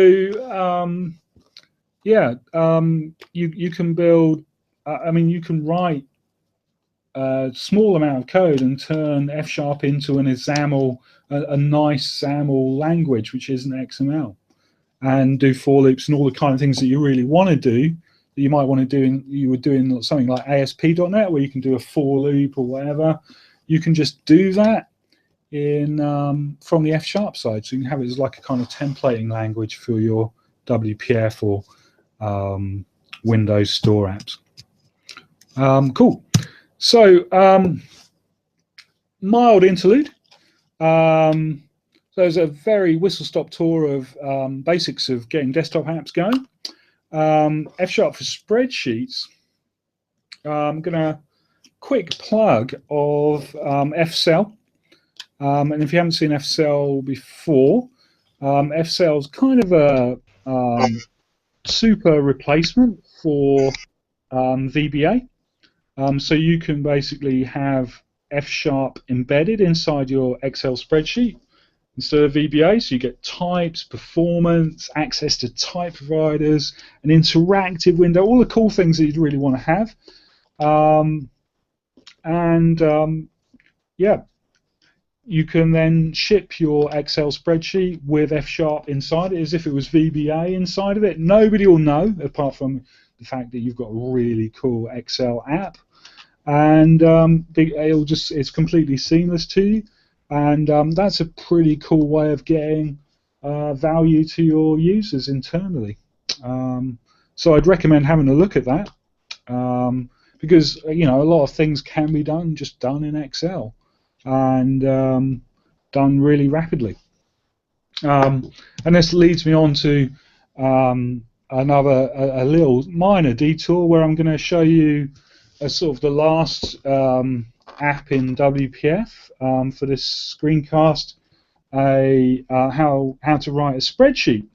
you can build, you can write a small amount of code and turn F# into a nice XAML language, which isn't XML, and do for loops and all the kind of things that you really want to do, that you might want to do you would do in something like ASP.NET, where you can do a for loop or whatever. You can just do that in from the F# side, so you can have it as like a kind of templating language for your WPF or Windows Store apps. Cool. So mild interlude. So there's a very whistle-stop tour of basics of getting desktop apps going. F# for spreadsheets. I'm gonna quick plug of Fcell. And if you haven't seen Fcell before, Fcell is kind of a super replacement for VBA. So you can basically have F# embedded inside your Excel spreadsheet instead of VBA. So you get types, performance, access to type providers, an interactive window, all the cool things that you'd really want to have. Yeah. You can then ship your Excel spreadsheet with F# inside it as if it was VBA inside of it. Nobody will know, apart from the fact that you've got a really cool Excel app. And it's completely seamless to you. And that's a pretty cool way of getting value to your users internally. So I'd recommend having a look at that. Because, a lot of things can be done in Excel. And done really rapidly. And this leads me on to a little minor detour where I'm going to show you sort of the last app in WPF for this screencast, how to write a spreadsheet,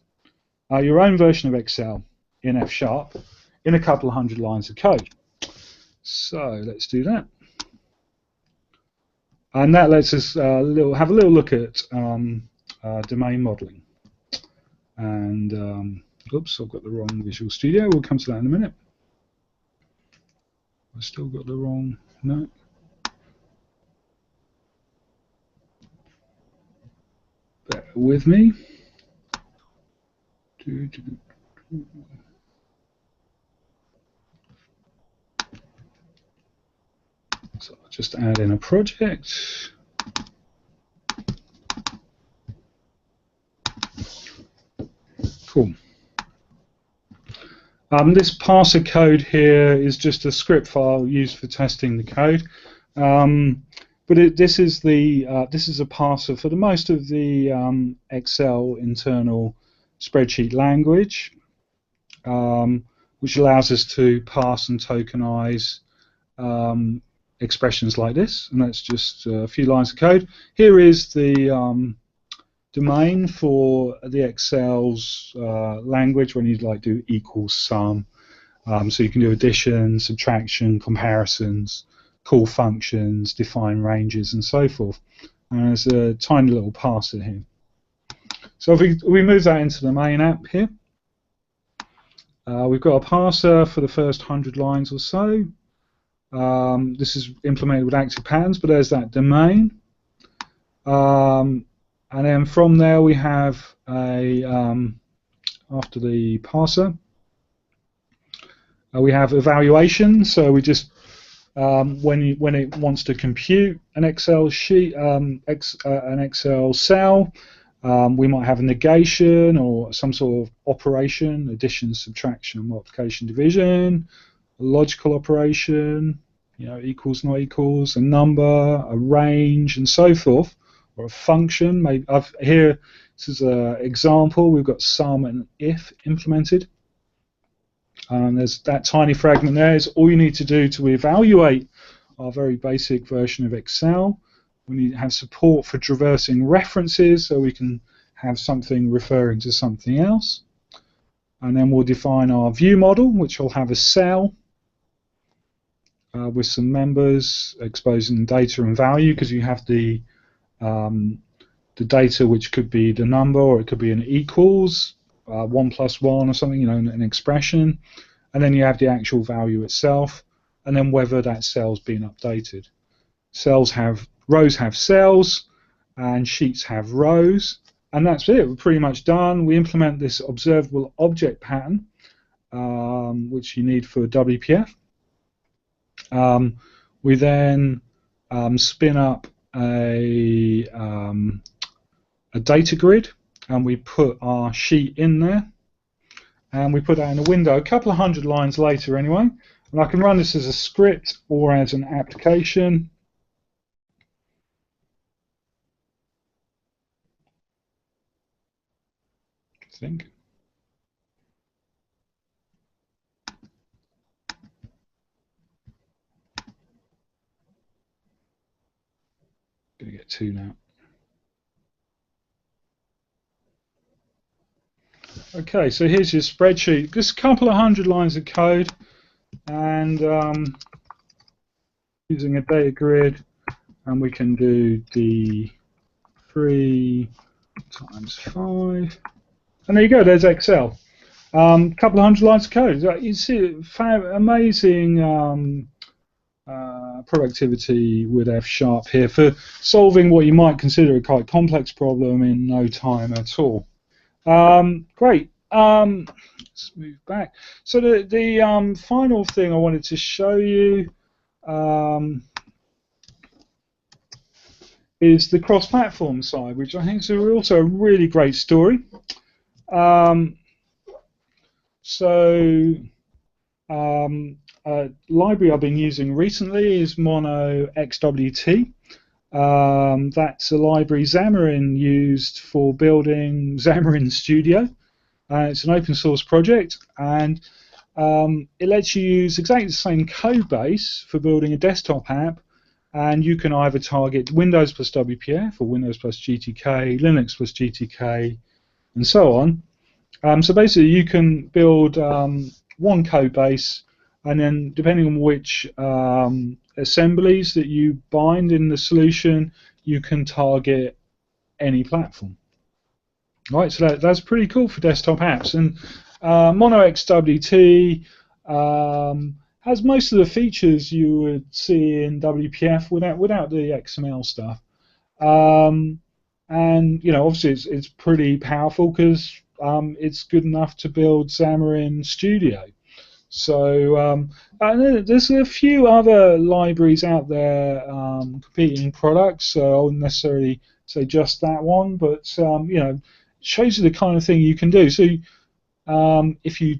your own version of Excel in F# in a couple of hundred lines of code. So let's do that. And that lets us have a little look at domain modeling. And oops, I've got the wrong Visual Studio. We'll come to that in a minute. I've still got the wrong, no. Bear with me. So I'll just add in a project. Cool. This parser code here is just a script file used for testing the code. But this is a parser for the most of the Excel internal spreadsheet language, which allows us to parse and tokenize expressions like this. And that's just a few lines of code. Here is the domain for the Excel's language when you'd like do equals sum. So you can do addition, subtraction, comparisons, call functions, define ranges, and so forth. And there's a tiny little parser here. So if we move that into the main app here, we've got a parser for the first 100 lines or so. This is implemented with active patterns, but there's that domain. And then from there we have a, after the parser, we have evaluation. So we just when it wants to compute an Excel sheet, an Excel cell, we might have a negation or some sort of operation, addition, subtraction, multiplication, division, a logical operation, equals, not equals, a number, a range, and so forth, or a function. Maybe here, this is an example. We've got sum and if implemented. There's that tiny fragment there. Is all you need to do to evaluate our very basic version of Excel. We need to have support for traversing references, so we can have something referring to something else. And then we'll define our view model, which will have a cell with some members exposing data and value, because you have the data, which could be the number, or it could be an equals, 1 plus 1 or something, an expression. And then you have the actual value itself, and then whether that cell's been updated. Rows have cells, and sheets have rows, and that's it. We're pretty much done. We implement this observable object pattern, which you need for WPF. We then spin up a data grid, and we put our sheet in there, and we put that in a window a couple of 100 lines later anyway. And I can run this as a script or as an application. I think. Gonna get 2 now. Okay, so here's your spreadsheet. Just a couple of 100 lines of code, and using a data grid, and we can do D3 times 5, and there you go. There's Excel. Couple of 100 lines of code. You see, amazing productivity with F# here for solving what you might consider a quite complex problem in no time at all. Great. Let's move back. So the final thing I wanted to show you is the cross-platform side, which I think is also a really great story. A library I've been using recently is Mono XWT. That's a library Xamarin used for building Xamarin Studio. It's an open source project, and it lets you use exactly the same code base for building a desktop app, and you can either target Windows plus WPF or Windows plus GTK, Linux plus GTK, and so on. So basically you can build one code base, and then depending on which assemblies that you bind in the solution, you can target any platform. Right, so that's pretty cool for desktop apps. And Mono XWT has most of the features you would see in WPF without the XML stuff. And obviously it's pretty powerful because it's good enough to build Xamarin Studio. So and there's a few other libraries out there competing products. So I wouldn't necessarily say just that one, but you know, shows you the kind of thing you can do. So if you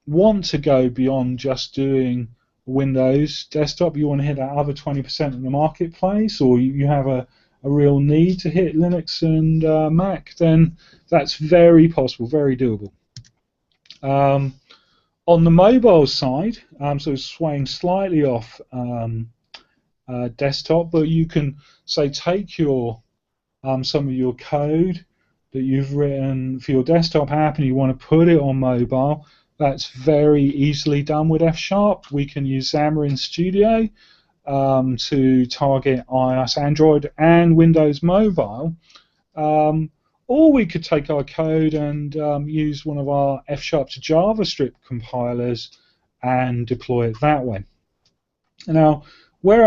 want to go beyond just doing Windows desktop, you want to hit that other 20% of the marketplace, or you have a real need to hit Linux and Mac, then that's very possible, very doable. On the mobile side, so swaying slightly off desktop, but you can say take your some of your code that you've written for your desktop app and you want to put it on mobile. That's very easily done with F#. We can use Xamarin Studio to target iOS, Android, and Windows Mobile. Or we could take our code and use one of our F# to JavaScript compilers and deploy it that way. Now, where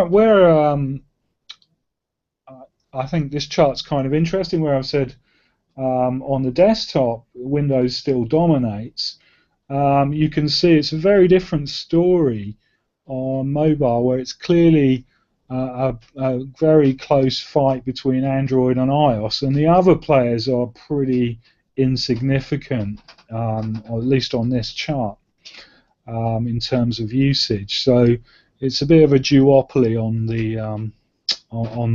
I think this chart's kind of interesting, where I've said on the desktop, Windows still dominates. You can see it's a very different story on mobile, where it's clearly a very close fight between Android and iOS, and the other players are pretty insignificant, or at least on this chart, in terms of usage. So it's a bit of a duopoly on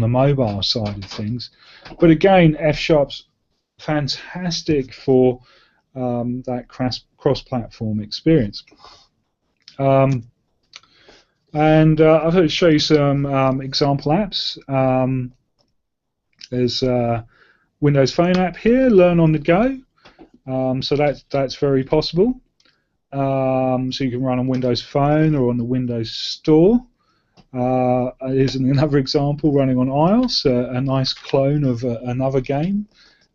the mobile side of things. But again, F#'s fantastic for that cross-platform experience. And I'll going to show you some example apps. There's a Windows Phone app here, Learn on the Go. So that's very possible. So you can run on Windows Phone or on the Windows Store. Here's another example running on iOS, a nice clone of another game,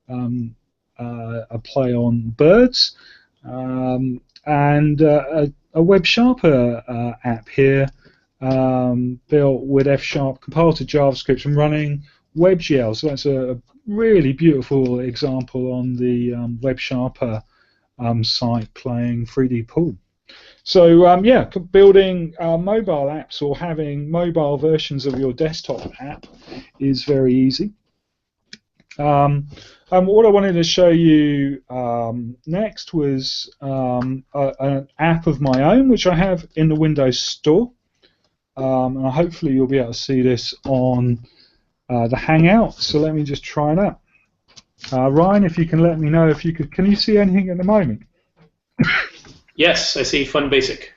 a play on birds, and a Web Sharper app here, built with F# compiled to JavaScript and running WebGL. So that's a really beautiful example on the Web Sharper site playing 3D pool. So yeah, building mobile apps or having mobile versions of your desktop app is very easy. What I wanted to show you next was an app of my own, which I have in the Windows Store. And hopefully you'll be able to see this on the Hangout. So let me just try it out. Ryan, if you can let me know if you could, can you see anything at the moment? Yes, I see Fun Basic.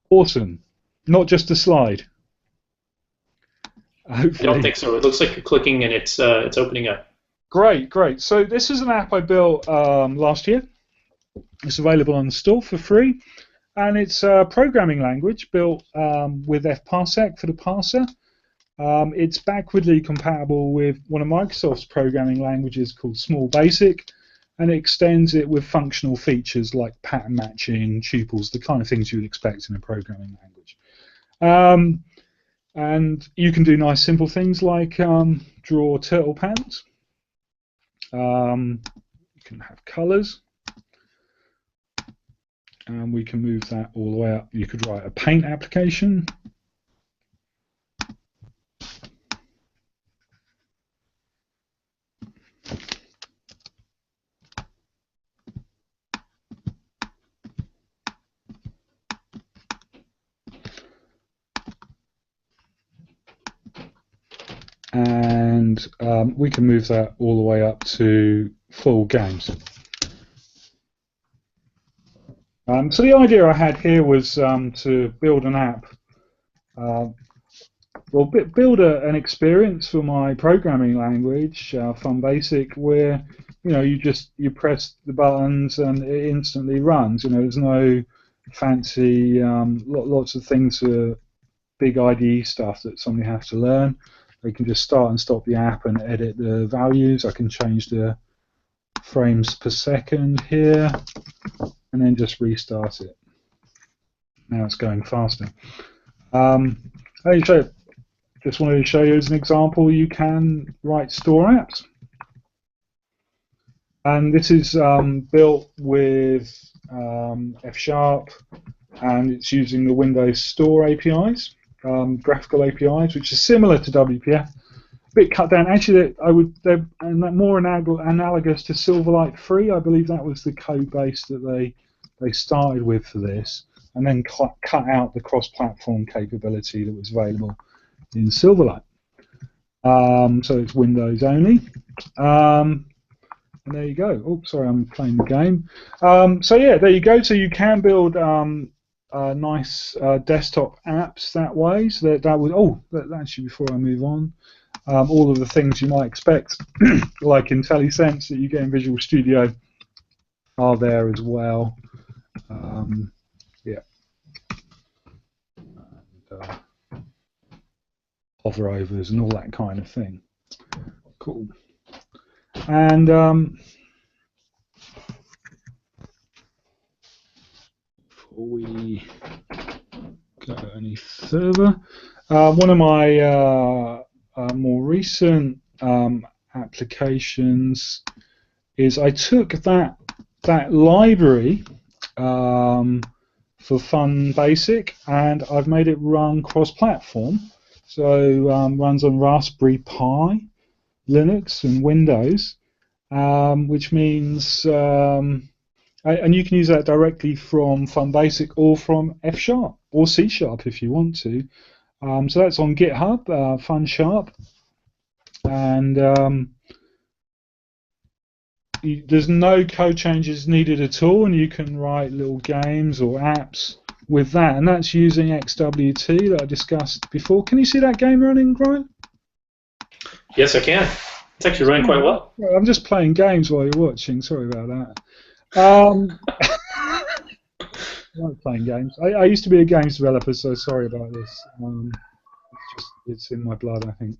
Awesome. Not just a slide. Hopefully. I don't think so. It looks like you're clicking and it's opening up. Great. So this is an app I built last year. It's available on the store for free, and it's a programming language built with fparsec for the parser. It's backwardly compatible with one of Microsoft's programming languages called Small Basic, and it extends it with functional features like pattern matching, tuples, the kind of things you would expect in a programming language. And you can do nice simple things like draw turtle patterns. You can have colors. And we can move that all the way up. You could write a paint application. And we can move that all the way up to full games. So the idea I had here was to build an app, build an experience for my programming language, Fun Basic, where you press the buttons and it instantly runs. There's no fancy lots of things, big IDE stuff that somebody has to learn. They can just start and stop the app and edit the values. I can change the frames per second here, and then just restart it. Now it's going faster. Just wanted to show you as an example, you can write store apps. And this is built with F Sharp, and it's using the Windows Store APIs, graphical APIs, which is similar to WPF. A bit cut down. Actually, they're more analogous to Silverlight 3. I believe that was the code base that they started with for this, and then cut out the cross-platform capability that was available in Silverlight. So it's Windows only. And there you go. Oh, sorry, I'm playing the game. So yeah, there you go. So you can build nice desktop apps that way. So that would actually, before I move on, all of the things you might expect, like IntelliSense that you get in Visual Studio, are there as well. Yeah. And, hover-overs and all that kind of thing. Cool. And before we go any further, one of my more recent applications is I took that library for Fun Basic, and I've made it run cross-platform. So runs on Raspberry Pi, Linux, and Windows, which means and you can use that directly from Fun Basic or from F Sharp or C Sharp if you want to. So that's on GitHub, Fun Sharp, and there's no code changes needed at all, and you can write little games or apps with that, and that's using XWT that I discussed before. Can you see that game running, Brian? Yes, I can. It's actually running quite well. I'm just playing games while you're watching. Sorry about that. I like playing games. I used to be a games developer, so sorry about this. It's in my blood, I think.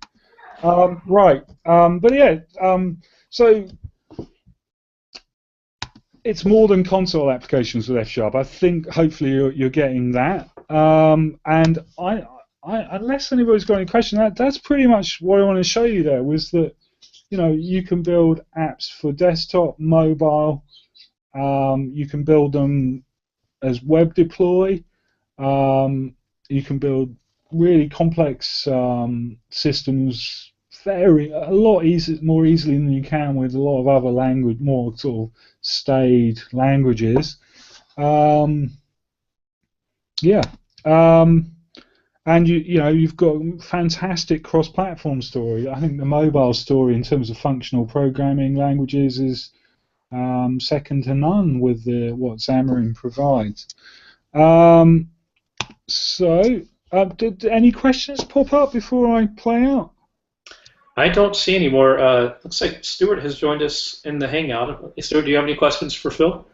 Right, but yeah, so it's more than console applications with F Sharp. I think hopefully you're getting that. And unless anybody's got any question, that's pretty much what I want to show you there. Was that you can build apps for desktop, mobile. You can build them as web deploy. You can build really complex systems a lot more easily than you can with a lot of other language, more sort of staid languages. Yeah, and you've got fantastic cross-platform story. I think the mobile story in terms of functional programming languages is second to none with what Xamarin provides. Did any questions pop up before I play out? I don't see any more. Looks like Stuart has joined us in the Hangout. Stuart, do you have any questions for Phil?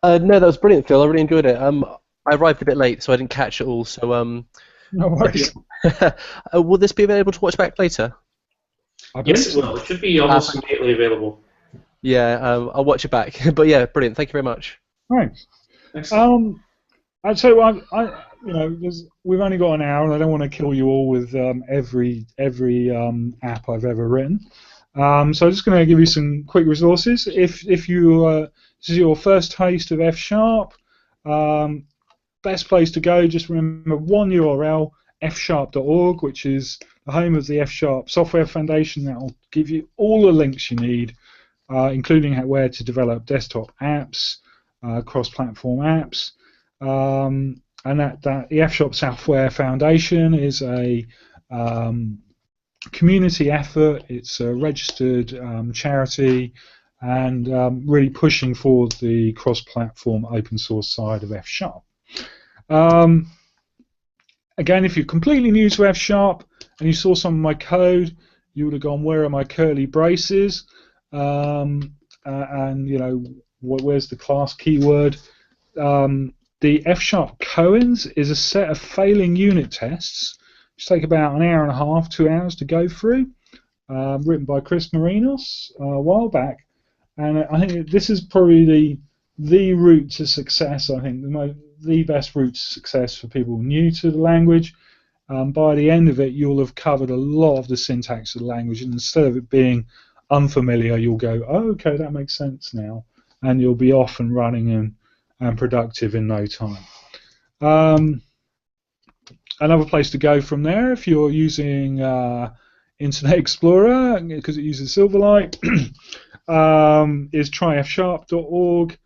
No, that was brilliant, Phil. I really enjoyed it. I arrived a bit late, so I didn't catch it all. So no worries. Will this be available to watch back later? Yes, it will. It should be almost immediately available. Yeah, I'll watch it back. But yeah, brilliant. Thank you very much. Thanks. Excellent. And so we've only got an hour, and I don't want to kill you all with every app I've ever written. So I'm just going to give you some quick resources. If you this is your first taste of F Sharp, best place to go. Just remember one URL: fsharp.org, which is the home of the F Sharp Software Foundation. That will give you all the links you need, including where to develop desktop apps, cross-platform apps. And that the F Sharp Software Foundation is a community effort. It's a registered charity, and really pushing forward the cross-platform open source side of F Sharp. Again, if you're completely new to F Sharp and you saw some of my code, you would have gone, "Where are my curly braces?" And where's the class keyword? The F Sharp Coens is a set of failing unit tests, which take about an hour and a half, 2 hours to go through, written by Chris Marinos a while back. And I think this is probably the route to success. I think the best route to success for people new to the language. By the end of it, you'll have covered a lot of the syntax of the language, and instead of it being unfamiliar, you'll go, "Oh, okay, that makes sense now," and you'll be off and running and and productive in no time. Another place to go from there, if you're using Internet Explorer, because it uses Silverlight, is tryfsharp.org,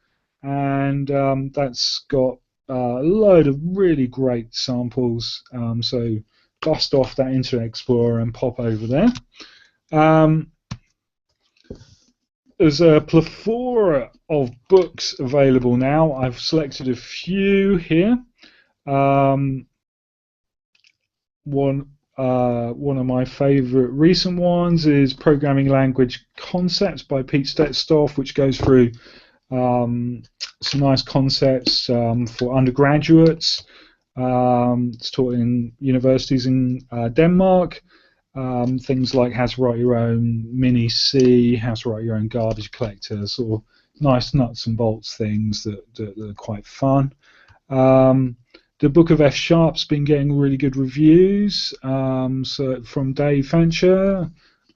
and that's got a load of really great samples. So dust off that Internet Explorer and pop over there. There's a plethora of books available now. I've selected a few here. One of my favourite recent ones is Programming Language Concepts by Pete Stetstoff, which goes through some nice concepts for undergraduates. It's taught in universities in Denmark. Things like how to write your own mini C, how to write your own garbage collector, sort of nice nuts and bolts things that are quite fun. The Book of F Sharp's been getting really good reviews, so from Dave Fancher,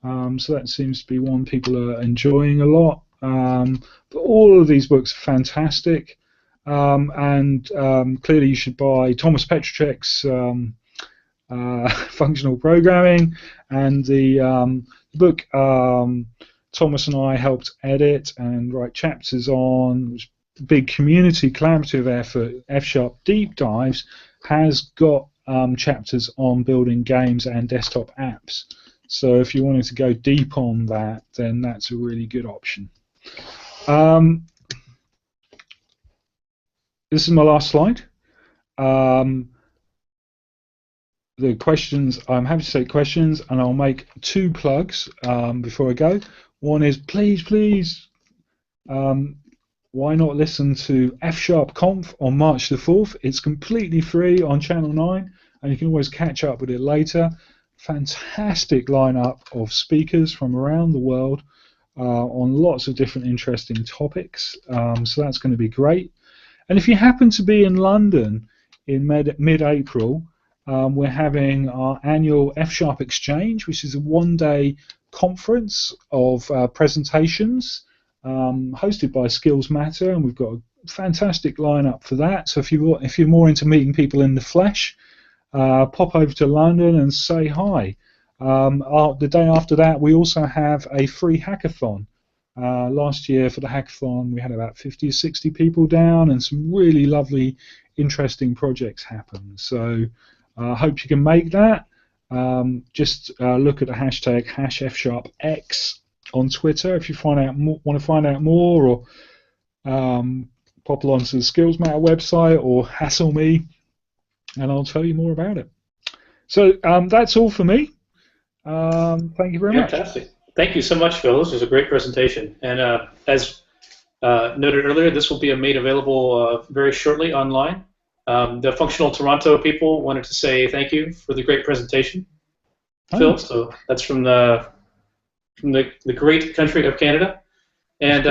so that seems to be one people are enjoying a lot. But all of these books are fantastic, and clearly you should buy Thomas Petracek's Functional Programming, and the book Thomas and I helped edit and write chapters on. Big community collaborative effort, F# Deep Dives, has got chapters on building games and desktop apps. So if you wanted to go deep on that, then that's a really good option. This is my last slide. The questions, I'm happy to take questions, and I'll make 2 plugs before I go. One is please, why not listen to F# Conf on March the 4th? It's completely free on Channel 9, and you can always catch up with it later. Fantastic lineup of speakers from around the world on lots of different interesting topics. So that's going to be great. And if you happen to be in London in mid-April, we're having our annual F# Exchange, which is a one-day conference of presentations hosted by Skills Matter, and we've got a fantastic lineup for that. So if you're more into meeting people in the flesh, pop over to London and say hi. The day after that, we also have a free hackathon. Last year for the hackathon, we had about 50 or 60 people down, and some really lovely, interesting projects happened. So I hope you can make that. Just look at the hashtag #FSharpX on Twitter if you want to find out more, or pop along to the Skills Matter website, or hassle me, and I'll tell you more about it. So that's all for me. Thank you very much. Fantastic. Thank you so much, Phil. This was a great presentation. And as noted earlier, this will be made available very shortly online. The Functional Toronto people wanted to say thank you for the great presentation, Phil. So that's from the great country of Canada. And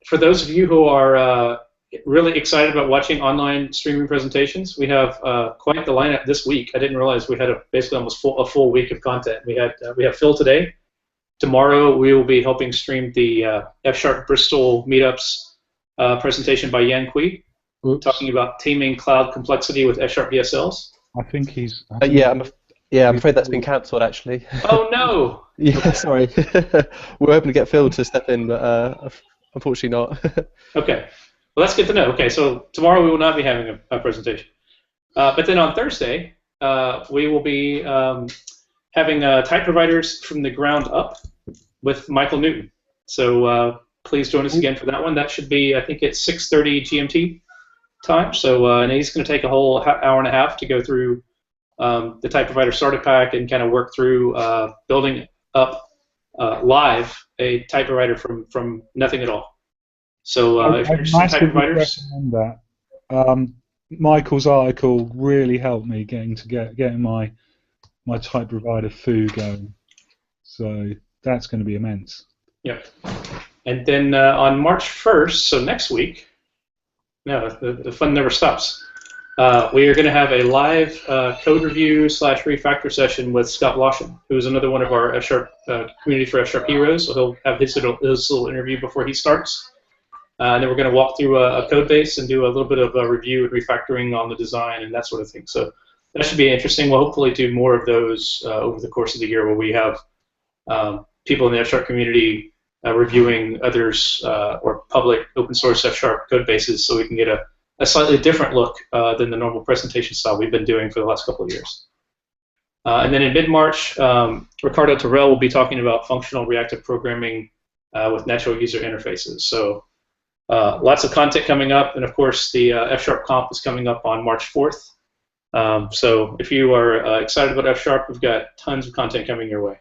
for those of you who are really excited about watching online streaming presentations, we have quite the lineup this week. I didn't realize we had basically almost a full week of content. We have Phil today. Tomorrow we will be helping stream the F# Bristol Meetups presentation by Yan Kui, talking about taming cloud complexity with F# VSLs. I think he's. I'm afraid that's been cancelled actually. Oh no! Yeah, sorry. We were hoping to get Phil to step in, but unfortunately not. Okay. Well, that's good to know. Okay, so tomorrow we will not be having a presentation. But then on Thursday, we will be having type providers from the ground up with Michael Newton. So please join us again for that one. That should be, I think it's 6:30 GMT time. So and he's going to take a whole hour and a half to go through the type provider starter pack and kind of work through building up live a type provider from nothing at all. So if you're interested in type providers, that. Michael's article really helped me getting my type provider foo going. So that's going to be immense. Yep. And then on March 1st, so next week, no, the fun never stops. We are going to have a live code review / refactor session with Scott Lawson, who is another one of our F# community for F# heroes. So he'll have his little interview before he starts. And then we're going to walk through a code base and do a little bit of a review and refactoring on the design and that sort of thing. So that should be interesting. We'll hopefully do more of those over the course of the year, where we have people in the F# community reviewing others or public open source F# code bases, so we can get a slightly different look than the normal presentation style we've been doing for the last couple of years. And then in mid-March, Ricardo Terrell will be talking about functional reactive programming with natural user interfaces. So lots of content coming up, and of course the F# Conf is coming up on March 4th. So if you are excited about F#, we've got tons of content coming your way.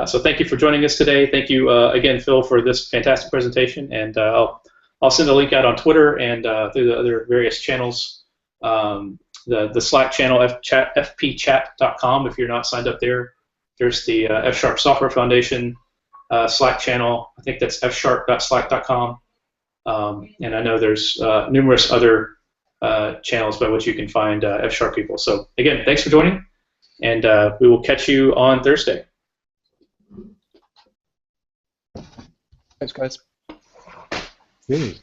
So thank you for joining us today. Thank you again, Phil, for this fantastic presentation, and I'll send a link out on Twitter and through the other various channels. The Slack channel, fpchat.com, if you're not signed up there. There's the F# Software Foundation Slack channel. I think that's fsharp.slack.com. And I know there's numerous other channels by which you can find F# people. So again, thanks for joining, and we will catch you on Thursday. Thanks, guys. Really?